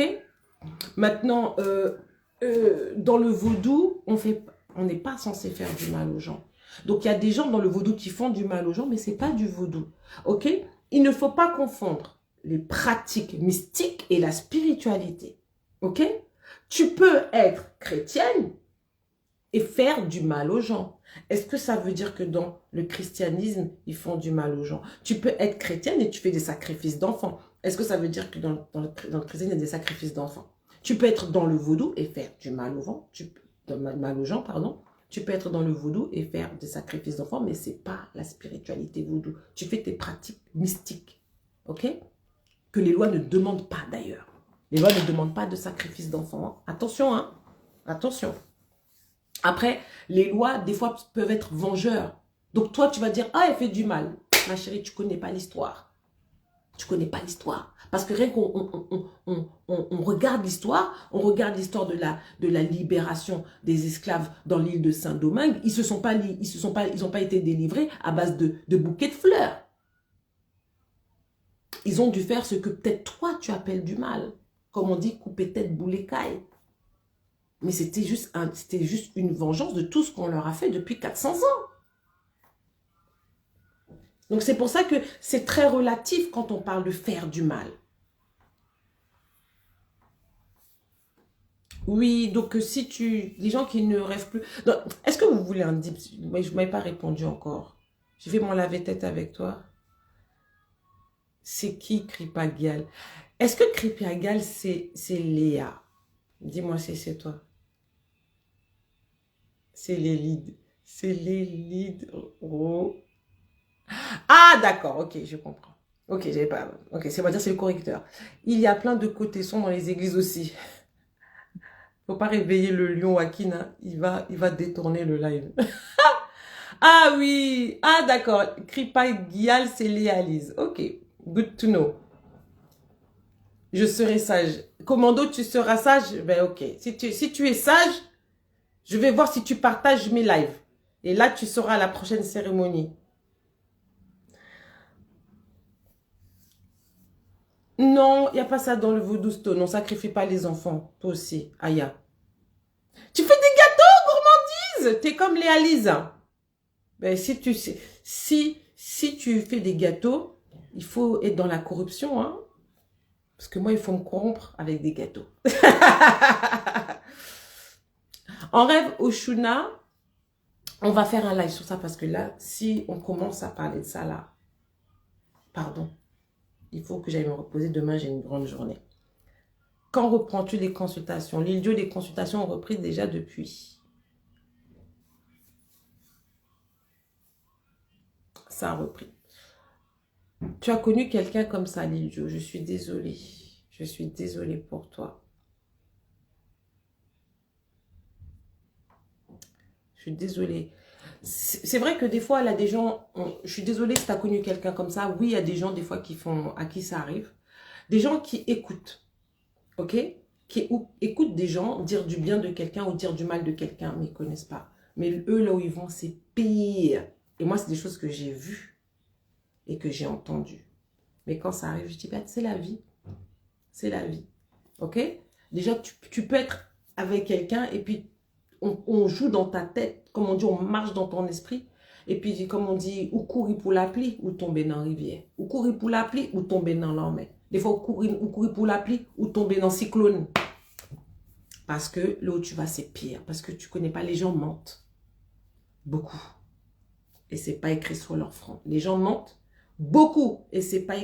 Maintenant, dans le vaudou, on n'est pas censé faire du mal aux gens. Donc, il y a des gens dans le vaudou qui font du mal aux gens, mais ce n'est pas du vaudou. Ok? Il ne faut pas confondre les pratiques mystiques et la spiritualité. Ok? Tu peux être chrétienne et faire du mal aux gens. Est-ce que ça veut dire que dans le christianisme, ils font du mal aux gens? Tu peux être chrétienne et tu fais des sacrifices d'enfants. Est-ce que ça veut dire que dans le christianisme, il y a des sacrifices d'enfants? Tu peux être dans le vaudou et faire du mal aux gens, mal aux gens, pardon. Tu peux être dans le vaudou et faire des sacrifices d'enfants, mais ce n'est pas la spiritualité vaudou. Tu fais tes pratiques mystiques, ok? Que les lois ne demandent pas d'ailleurs. Les lois ne demandent pas de sacrifice d'enfants. Hein. Attention, hein? Attention. Après, les lois, des fois, peuvent être vengeurs. Donc toi, tu vas dire, ah, elle fait du mal. Ma chérie, tu ne connais pas l'histoire. Tu ne connais pas l'histoire. Parce que rien qu'on regarde l'histoire, on regarde l'histoire de la libération des esclaves dans l'île de Saint-Domingue, ils n'ont pas été délivrés à base de bouquets de fleurs. Ils ont dû faire ce que peut-être toi, tu appelles du mal. Comme on dit, couper tête, bouler caille. Mais c'était juste une vengeance de tout ce qu'on leur a fait depuis 400 ans. Donc c'est pour ça que c'est très relatif quand on parle de faire du mal. Oui, donc si les gens qui ne rêvent plus... Est-ce que vous voulez un dip? Moi, je ne m'avais pas répondu encore. Je vais m'en laver tête avec toi. C'est qui Kripa Gial? Est-ce que Kripa Gial, c'est Léa? Dis-moi si c'est toi. C'est les leads. C'est les leads. Oh. Ah, d'accord. Ok, je comprends. Ok, j'avais pas... Ok, c'est dire c'est le correcteur. Il y a plein de côtés sombres dans les églises aussi. Faut pas réveiller le lion Akina. Il va détourner le live. Ah oui. Ah, d'accord. Kripa Gial, c'est Léa Lise. Ok. Good to know. Je serai sage. Commando, tu seras sage? Ben ok. Si tu es sage, je vais voir si tu partages mes lives. Et là, tu seras à la prochaine cérémonie. Non, il n'y a pas ça dans le voodoo stone. On ne sacrifie pas les enfants. Toi aussi, Aya. Tu fais des gâteaux, gourmandise. T'es comme Léa Lisa. Ben, si tu fais des gâteaux, il faut être dans la corruption, hein. Parce que moi, il faut me corrompre avec des gâteaux. En rêve, Oshuna, on va faire un live sur ça parce que là, si on commence à parler de ça là, pardon, il faut que j'aille me reposer. Demain, j'ai une grande journée. Quand reprends-tu les consultations? L'île des consultations ont repris déjà depuis. Ça a repris. Tu as connu quelqu'un comme ça, Liljo. Je suis désolée. Je suis désolée pour toi. Je suis désolée. C'est vrai que des fois, là, des gens... Je suis désolée si tu as connu quelqu'un comme ça. Oui, il y a des gens, des fois, à qui ça arrive. Des gens qui écoutent. Ok? Qui écoutent des gens dire du bien de quelqu'un ou dire du mal de quelqu'un, mais ils ne connaissent pas. Mais eux, là où ils vont, c'est pire. Et moi, c'est des choses que j'ai vues et que j'ai entendues. Mais quand ça arrive, je dis, bah, c'est la vie. C'est la vie. Ok? Déjà, tu peux être avec quelqu'un et puis on joue dans ta tête. Comme on dit, on marche dans ton esprit. Et puis, comme on dit, ou courir pour la pluie ou tomber dans la rivière. Ou courir pour la pluie ou tomber dans l'armée. Des fois, ou courir pour la pluie ou tomber dans le cyclone. Parce que là où tu vas, c'est pire. Parce que tu ne connais pas, les gens mentent. Beaucoup. Et ce n'est pas écrit sur leur front. Les gens mentent beaucoup. Et ce n'est pas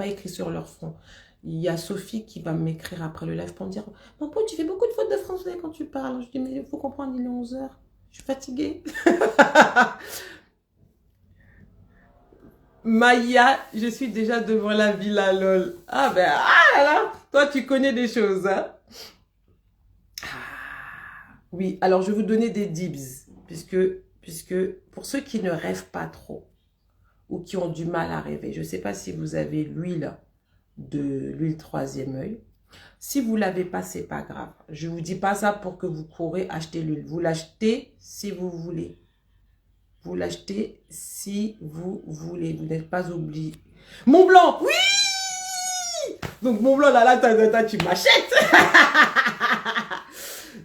écrit sur leur front. il y a Sophie qui va m'écrire après le live pour me dire « Maman, tu fais beaucoup de fautes de français quand tu parles. » Je dis « Mais il faut comprendre, il est 11 h. Je suis fatiguée. » Maya, je suis déjà devant la villa, lol. Ah ben, ah là, toi tu connais des choses, hein. Oui, alors je vais vous donner des dibs, puisque pour ceux qui ne rêvent pas trop, ou qui ont du mal à rêver, je ne sais pas si vous avez l'huile troisième œil. Si vous ne l'avez pas, c'est pas grave. Je ne vous dis pas ça pour que vous courez acheter l'huile. Vous l'achetez si vous voulez. Vous l'achetez si vous voulez. Vous n'êtes pas obligé. Mont Blanc, oui! Donc, Mont Blanc, là, tu m'achètes.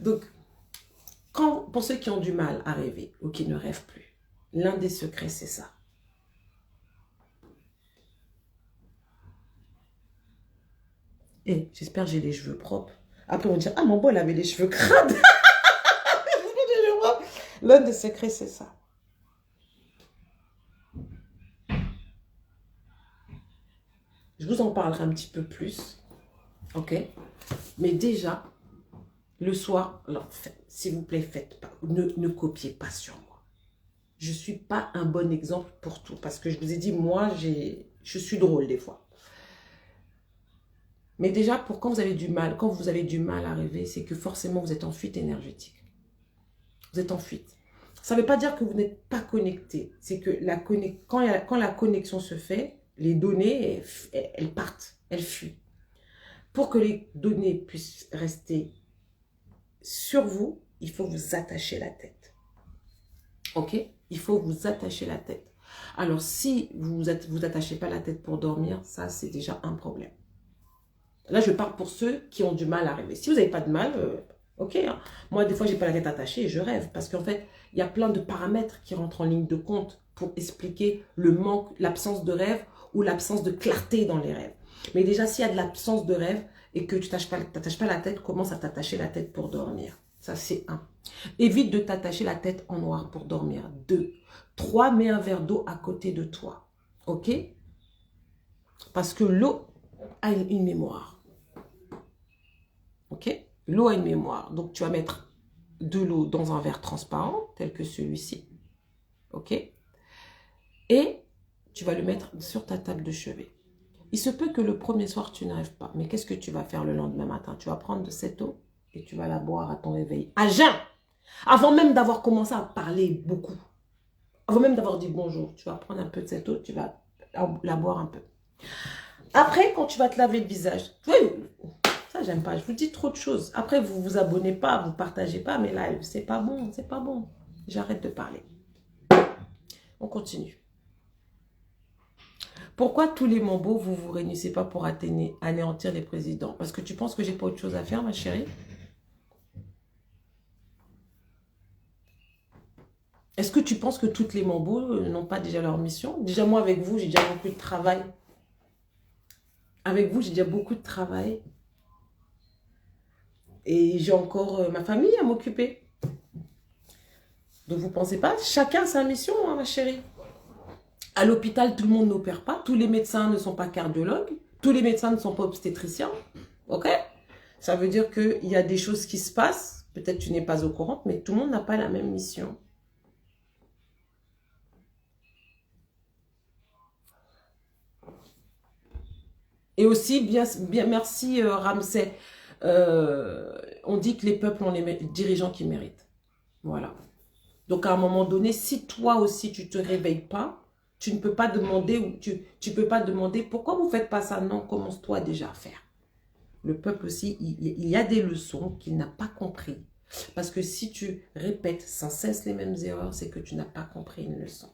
Donc, pour ceux qui ont du mal à rêver ou qui ne rêvent plus, l'un des secrets, c'est ça. Et j'espère que j'ai les cheveux propres. Après, on va dire, ah, mon bol avait les cheveux crades. L'un des secrets, c'est ça. Je vous en parlerai un petit peu plus. Ok? Mais déjà, le soir, alors, s'il vous plaît, faites pas. Ne copiez pas sur moi. Je ne suis pas un bon exemple pour tout. Parce que je vous ai dit, moi, je suis drôle des fois. Mais déjà, quand vous avez du mal à rêver, c'est que forcément, vous êtes en fuite énergétique. Vous êtes en fuite. Ça ne veut pas dire que vous n'êtes pas connecté. C'est que quand la connexion se fait, les données, elles partent, elles fuient. Pour que les données puissent rester sur vous, il faut vous attacher la tête. Ok? Il faut vous attacher la tête. Alors, si vous attachez pas la tête pour dormir, ça, c'est déjà un problème. Là, je parle pour ceux qui ont du mal à rêver. Si vous n'avez pas de mal, ok. Hein. Moi, des fois, j'ai pas la tête attachée et je rêve. Parce qu'en fait, il y a plein de paramètres qui rentrent en ligne de compte pour expliquer le manque, l'absence de rêve ou l'absence de clarté dans les rêves. Mais déjà, s'il y a de l'absence de rêve et que tu t'attaches pas la tête, commence à t'attacher la tête pour dormir. Ça, c'est 1. Évite de t'attacher la tête en noir pour dormir. 2. 3. Mets un verre d'eau à côté de toi. Ok? Parce que l'eau a une mémoire. Ok? L'eau a une mémoire. Donc, tu vas mettre de l'eau dans un verre transparent, tel que celui-ci. Ok? Et tu vas le mettre sur ta table de chevet. Il se peut que le premier soir, tu ne rêves pas. Mais qu'est-ce que tu vas faire le lendemain matin? Tu vas prendre de cette eau et tu vas la boire à ton réveil. À jeun! Avant même d'avoir commencé à parler beaucoup. Avant même d'avoir dit bonjour. Tu vas prendre un peu de cette eau, tu vas la boire un peu. Après, quand tu vas te laver le visage, oui, ça j'aime pas, je vous dis trop de choses. Après, vous vous abonnez pas, vous partagez pas, mais là, c'est pas bon, c'est pas bon. J'arrête de parler. On continue. Pourquoi tous les mambos, vous vous réunissez pas pour anéantir les présidents? Parce que tu penses que j'ai pas autre chose à faire, ma chérie? Est-ce que tu penses que toutes les mambos n'ont pas déjà leur mission? Déjà, moi, avec vous, j'ai déjà beaucoup de travail. Avec vous, j'ai déjà beaucoup de travail. Et j'ai encore ma famille à m'occuper. Donc, vous ne pensez pas? Chacun sa mission, hein, ma chérie. À l'hôpital, tout le monde n'opère pas. Tous les médecins ne sont pas cardiologues. Tous les médecins ne sont pas obstétriciens. Ok? Ça veut dire qu'il y a des choses qui se passent. Peut-être que tu n'es pas au courant, mais tout le monde n'a pas la même mission. Et aussi, bien merci Ramsey. On dit que les peuples ont les dirigeants qui méritent. Voilà. Donc, à un moment donné, si toi aussi, tu ne te réveilles pas, tu ne peux pas demander, ou tu peux pas demander pourquoi vous ne faites pas ça. Non, commence-toi déjà à faire. Le peuple aussi, il y a des leçons qu'il n'a pas compris. Parce que si tu répètes sans cesse les mêmes erreurs, c'est que tu n'as pas compris une leçon.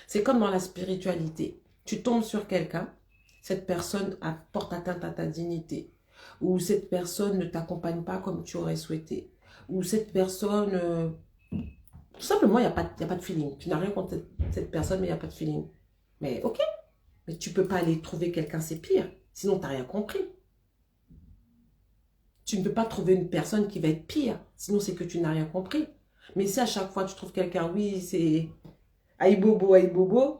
C'est comme dans la spiritualité. Tu tombes sur quelqu'un, cette personne porte atteinte à ta dignité. Ou cette personne ne t'accompagne pas comme tu aurais souhaité. Ou cette personne... tout simplement, il n'y a pas de feeling. Tu n'as rien contre cette personne, mais il n'y a pas de feeling. Mais ok. Mais tu ne peux pas aller trouver quelqu'un, c'est pire. Sinon, tu n'as rien compris. Tu ne peux pas trouver une personne qui va être pire. Sinon, c'est que tu n'as rien compris. Mais si à chaque fois, tu trouves quelqu'un, oui, c'est aïe bobo,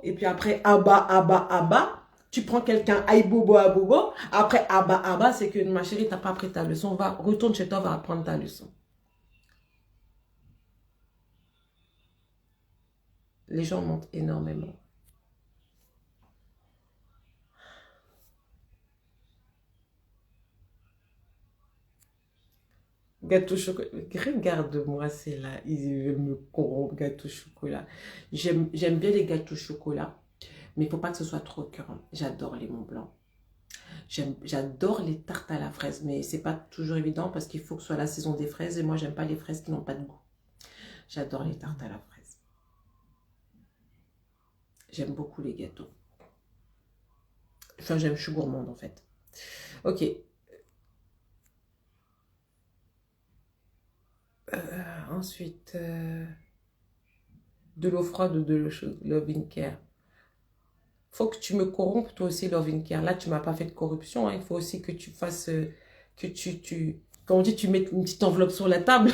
et puis après, aba, aba, aba, Tu prends quelqu'un, aïe bobo à bobo. Après, abba, c'est que ma chérie, t'as pas appris ta leçon. Va, retourne chez toi, va apprendre ta leçon. Les gens mentent énormément. Gâteau chocolat. Regarde-moi, c'est là. Il veut me corrompre, gâteau chocolat. J'aime bien les gâteaux chocolat. Mais il ne faut pas que ce soit trop écœurant. J'adore les Mont Blanc. J'adore les tartes à la fraise. Mais c'est pas toujours évident parce qu'il faut que ce soit la saison des fraises. Et moi, j'aime pas les fraises qui n'ont pas de goût. J'adore les tartes à la fraise. J'aime beaucoup les gâteaux. Enfin, je suis gourmande en fait. Ok. Ensuite, de l'eau froide ou de l'eau chaude, Love in Care. Faut que tu me corrompes toi aussi, Love in Care. Là, tu m'as pas fait de corruption. Hein. Il faut aussi que tu fasses, que comme on dit, tu mets une petite enveloppe sur la table.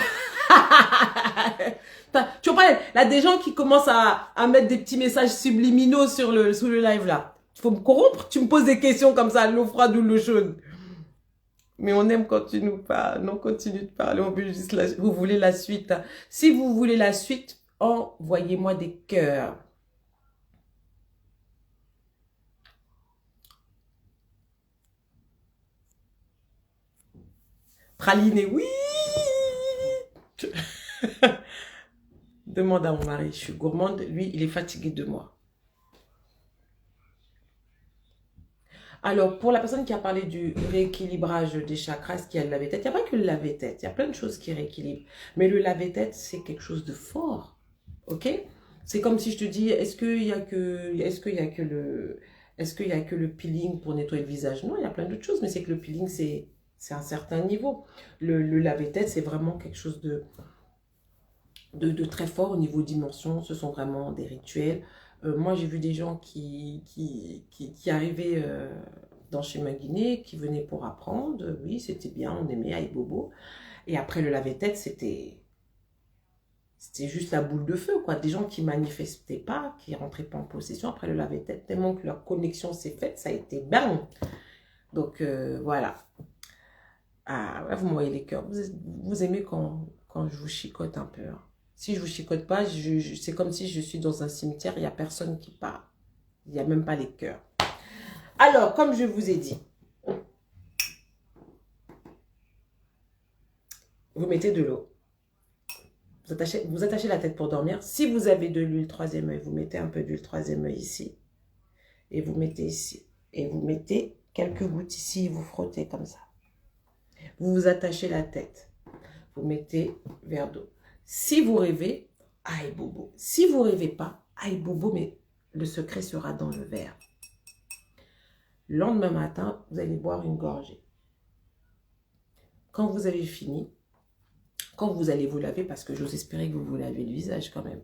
Tu vois pas, là, des gens qui commencent à mettre des petits messages subliminaux sous le live là. Il faut me corrompre. Tu me poses des questions comme ça, l'eau froide ou l'eau chaude. Mais on aime quand tu nous parles. Non, continue de parler. On veut juste vous voulez la suite. Si vous voulez la suite, envoyez-moi des cœurs. Praliné, oui. Demande à mon mari. Je suis gourmande. Lui, il est fatigué de moi. Alors, pour la personne qui a parlé du rééquilibrage des chakras, ce qu'il y a le lave-tête, il n'y a pas que le lave-tête, il y a plein de choses qui rééquilibrent. Mais le lave-tête, c'est quelque chose de fort, ok? C'est comme si je te dis, est-ce qu'il y a que le peeling pour nettoyer le visage? Non, il y a plein d'autres choses, mais c'est que le peeling, c'est un certain niveau. Le lave-tête, c'est vraiment quelque chose de très fort au niveau dimension. Ce sont vraiment des rituels. Moi, j'ai vu des gens qui arrivaient dans Schéma Guinée, qui venaient pour apprendre. Oui, c'était bien, on aimait Aïe Bobo. Et après le lave-tête, c'était juste la boule de feu, quoi. Des gens qui manifestaient pas, qui rentraient pas en possession après le lave-tête, tellement que leur connexion s'est faite, ça a été bang. Donc, voilà. Ah, ouais, vous m'envoyez les cœurs. Vous aimez quand je vous chicote un peu, hein. Si je vous chicote pas, c'est comme si je suis dans un cimetière, il n'y a personne qui parle. Il n'y a même pas les cœurs. Alors, comme je vous ai dit, vous mettez de l'eau. Vous attachez la tête pour dormir. Si vous avez de l'huile troisième œil, vous mettez un peu d'huile troisième œil ici. Et vous mettez ici. Et vous mettez quelques gouttes ici et vous frottez comme ça. Vous vous attachez la tête. Vous mettez verre d'eau. Si vous rêvez, aïe bobo. Si vous rêvez pas, aïe bobo, mais le secret sera dans le verre. Le lendemain matin, vous allez boire une gorgée. Quand vous avez fini, quand vous allez vous laver, parce que j'ose espérer que vous vous lavez le visage quand même.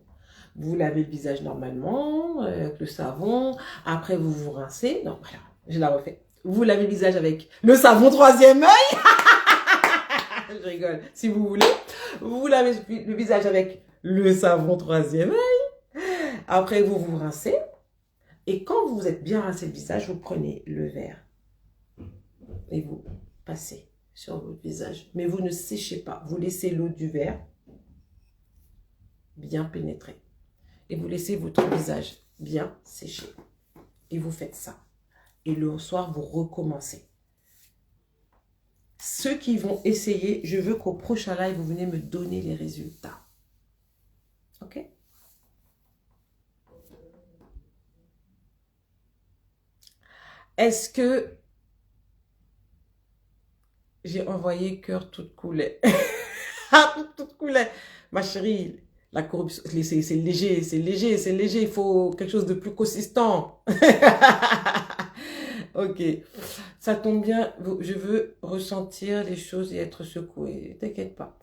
Vous lavez le visage normalement, avec le savon. Après, vous vous rincez. Non, voilà, je la refais. Vous lavez le visage avec le savon troisième œil. Je rigole, si vous voulez. Vous lavez le visage avec le savon troisième œil. Après, vous vous rincez. Et quand vous êtes bien rincé le visage, vous prenez le verre. Et vous passez sur votre visage. Mais vous ne séchez pas. Vous laissez l'eau du verre bien pénétrer. Et vous laissez votre visage bien sécher. Et vous faites ça. Et le soir, vous recommencez. Ceux qui vont essayer, je veux qu'au prochain live, vous venez me donner les résultats. Ok? Est-ce que j'ai envoyé cœur toute coulée? Toute coulée. Ma chérie, la corruption, c'est léger, c'est léger, c'est léger. Il faut quelque chose de plus consistant. Ok, ça tombe bien, je veux ressentir les choses et être secouée. T'inquiète pas.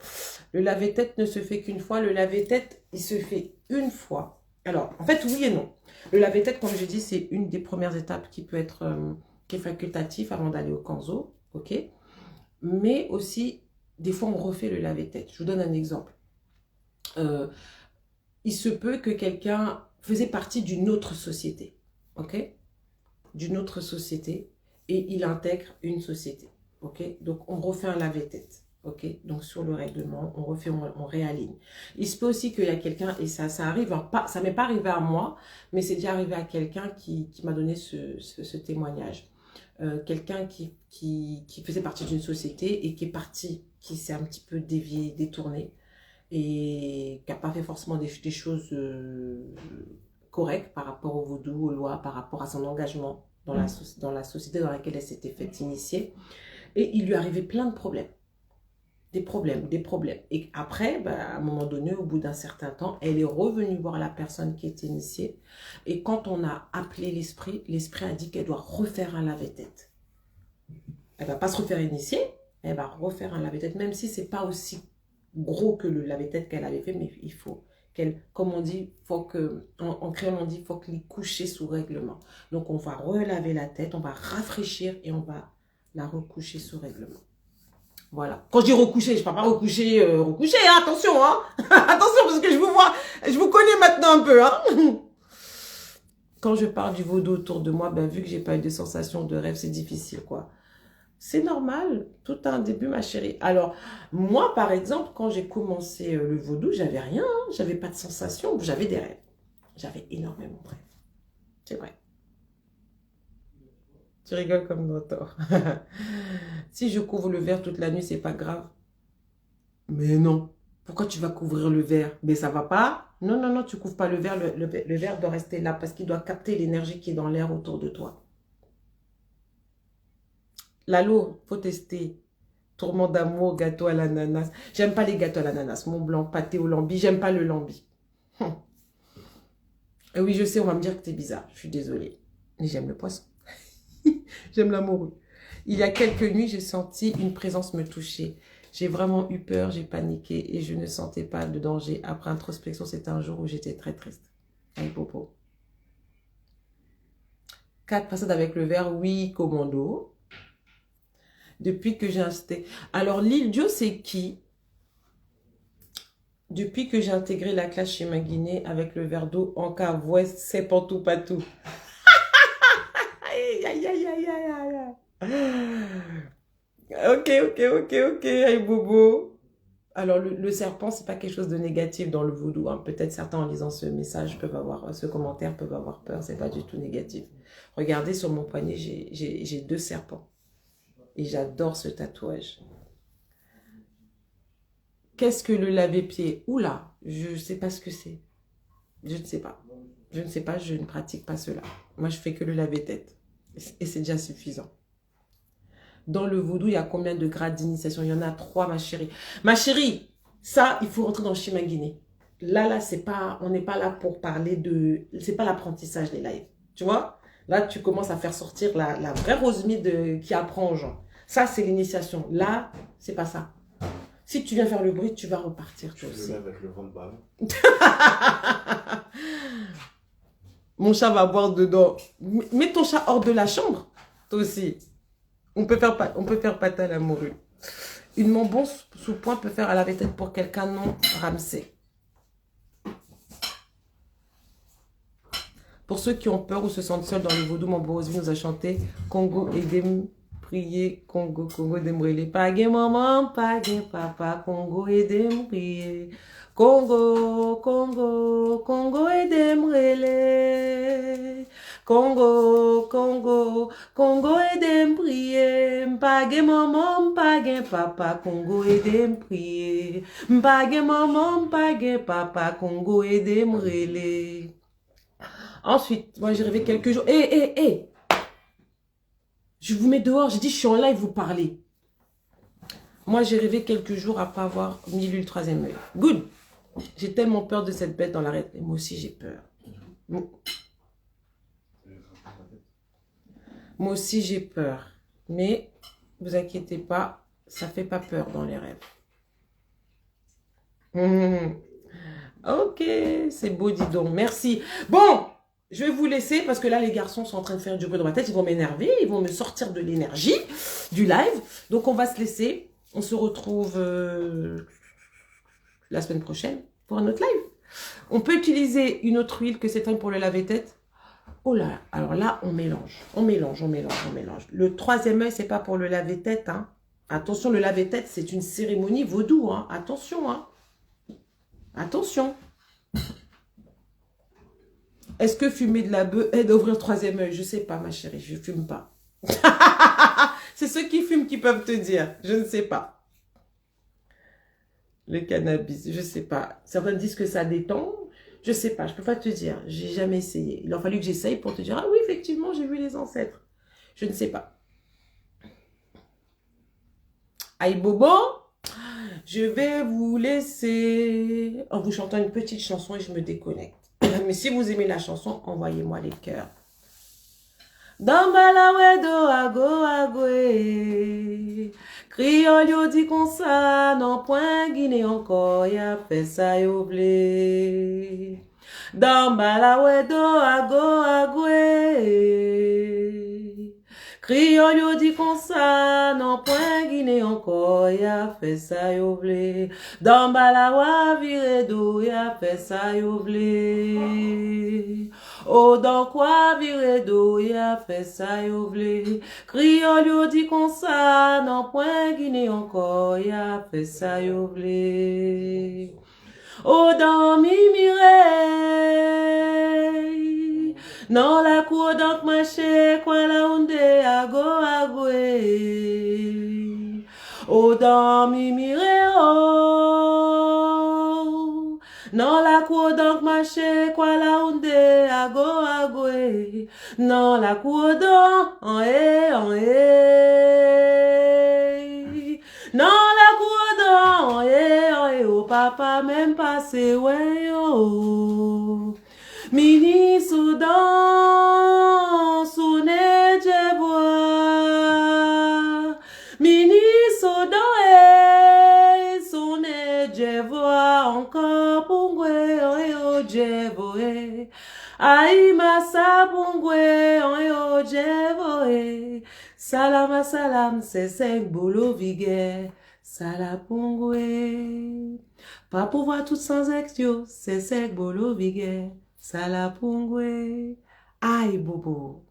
Le lave-tête ne se fait qu'une fois. Le lave-tête, il se fait une fois. Alors, en fait, oui et non. Le lave-tête, comme je dis, c'est une des premières étapes qui peut être qui est facultative avant d'aller au Kanzo. Ok. Mais aussi, des fois, on refait le lave-tête. Je vous donne un exemple. Il se peut que quelqu'un faisait partie d'une autre société. Ok. d'une autre société et il intègre une société. Ok, donc on refait un lave-tête. Ok, donc sur le règlement, on refait, on réaligne. Il se peut aussi qu'il y a quelqu'un, et ça arrive, pas, ça m'est pas arrivé à moi, mais c'est déjà arrivé à quelqu'un qui m'a donné ce témoignage. Quelqu'un qui faisait partie d'une société et qui est parti, qui s'est un petit peu dévié, détourné, et qui n'a pas fait forcément des choses correctes par rapport au vaudou, aux lois, par rapport à son engagement dans la société dans laquelle elle s'était fait initier. Et il lui arrivait plein de problèmes. Des problèmes. Et après, à un moment donné, au bout d'un certain temps, elle est revenue voir la personne qui était initiée. Et quand on a appelé l'esprit a dit qu'elle doit refaire un lave-tête. Elle ne va pas se refaire initier, elle va refaire un lave-tête, même si ce n'est pas aussi gros que le lave-tête qu'elle avait fait, mais il faut qu'elle, comme on dit, en créole on dit, il faut qu'elle couche sous règlement. Donc on va relaver la tête, on va rafraîchir et on va la recoucher sous règlement. Voilà. Quand je dis recoucher, je ne parle pas recoucher, hein, attention, hein. Attention, parce que je vous connais maintenant un peu, hein. Quand je parle du vaudou autour de moi, vu que j'ai pas eu de sensation de rêve, c'est difficile, quoi. C'est normal, tout a un début, ma chérie. Alors, moi, par exemple, quand j'ai commencé le vaudou, j'avais rien, hein, j'avais pas de sensation, j'avais des rêves. J'avais énormément de rêves. C'est vrai. Tu rigoles comme dans tort. Si je couvre le verre toute la nuit, c'est pas grave. Mais non. Pourquoi tu vas couvrir le verre? Mais ça va pas? Non, non, non, tu couvres pas le verre. Le verre doit rester là parce qu'il doit capter l'énergie qui est dans l'air autour de toi. Lalo, faut tester. Tourment d'amour, gâteau à l'ananas. J'aime pas les gâteaux à l'ananas. Mont Blanc, pâté au lambi. J'aime pas le lambi. Et oui, je sais, on va me dire que t'es bizarre. Je suis désolée. Mais j'aime le poisson. J'aime la morue. Il y a quelques nuits, j'ai senti une présence me toucher. J'ai vraiment eu peur, j'ai paniqué et je ne sentais pas de danger. Après introspection, c'était un jour où j'étais très triste. Avec Popo. 4 façades avec le verre, oui, commando. Depuis que j'ai insisté. Alors, l'île Dieu, c'est qui? Depuis que j'ai intégré la classe chez ma Guinée avec le verre d'eau en cave, ouais, c'est pantou patou. Aïe, aïe, aïe, aïe, aïe, aïe. Ok, aïe, bobo. Alors, le serpent, c'est pas quelque chose de négatif dans le vaudou. Hein. Peut-être certains, en lisant ce message, ce commentaire, peuvent avoir peur. C'est pas du tout négatif. Regardez sur mon poignet, j'ai 2 serpents. Et j'adore ce tatouage. Qu'est-ce que le lave-pied? Oula, je ne sais pas ce que c'est. Je ne sais pas. Je ne sais pas, je ne pratique pas cela. Moi, je fais que le lave-tête. Et c'est déjà suffisant. Dans le vaudou, il y a combien de grades d'initiation? Il y en a 3, ma chérie. Ma chérie, ça, il faut rentrer dans le Shima Guinée. Là, c'est pas, on n'est pas là pour parler de... C'est pas l'apprentissage des lives. Tu vois? Là, tu commences à faire sortir la vraie Rosemide qui apprend aux gens. Ça, c'est l'initiation. Là, c'est pas ça. Si tu viens faire le bruit, tu vas repartir. Je le mets avec le ventre bas. Mon chat va boire dedans. Mets ton chat hors de la chambre, toi aussi. On peut faire pâte à la morue. Une bonbonne sous point peut faire à la tête pour quelqu'un non ramsé. Pour ceux qui ont peur ou se sentent seuls dans le vaudou, mon Borosvi nous a chanté Congo et dem prier, Congo, Congo dem brûler. Pagé maman, pagé papa, Congo et dem prier. Congo, Congo, Congo et dem brûler. Congo, Congo, Congo et dem prier. Pagé maman, pagé papa, Congo et dem prier. Pagé maman, pagé papa, Congo et dem brûler. Ensuite, moi j'ai rêvé quelques jours. Hé, je vous mets dehors, j'ai dit je suis en live, vous parlez. Moi j'ai rêvé quelques jours après avoir mis le 3e œil. Good. J'ai tellement peur de cette bête dans l'arrêt. Et moi aussi j'ai peur. Moi aussi j'ai peur. Mais, vous inquiétez pas, ça fait pas peur dans les rêves. Ok, c'est beau, dis donc. Merci. Bon, je vais vous laisser parce que là, les garçons sont en train de faire du bruit dans ma tête. Ils vont m'énerver, ils vont me sortir de l'énergie du live. Donc, on va se laisser. On se retrouve la semaine prochaine pour un autre live. On peut utiliser une autre huile que cette fois pour le lave-tête. Oh là, alors là, on mélange. On mélange, on mélange, on mélange. Le troisième œil, c'est pas pour le laver-tête, hein. Attention, le laver-tête, c'est une cérémonie vaudou, hein. Attention, hein. Attention. Est-ce que fumer de la bœuf aide à ouvrir le troisième œil? Je sais pas, ma chérie, je fume pas. C'est ceux qui fument qui peuvent te dire. Je ne sais pas. Le cannabis, je sais pas. Certains disent que ça détend. Je sais pas, je peux pas te dire. J'ai jamais essayé. Il a fallu que j'essaye pour te dire, ah oui, effectivement, j'ai vu les ancêtres. Je ne sais pas. Aïe Bobo, je vais vous laisser en vous chantant une petite chanson et je me déconnecte. Mais si vous aimez la chanson, envoyez-moi les cœurs. Dambala do agwe Criol yo di kon sa non point Guinée encore ya fait ça yo vle Dambala do agwe Criol yo di kon sa non point Guinée encore ya fait ça yo vle Dambala wa vire do ya fait ça yo vle Oh, dans quoi vire d'eau, ya fait ça, yo vle. Criol yo dit comme ça, non point Guinée encore, ya fait ça, yo vle. Oh, dans mi mireille, non la cour donc marché, quoi la onde, agwe. Oh, dans mi mireille, oh. Non la cour donc marché, quoi la onde, agwe. Non la cour donc, en Non la cour donc, oh papa même passé, ouais, oh. Mini Soudan, sonne bois. Mini Soudan, sonne bois encore pour jevoe ai masa bungwe oyo jevoe salama salam c'est cinq bolo vigueur salapungwe pas pouvoir tout sans extio c'est cinq bolo vigueur salapungwe ai bobo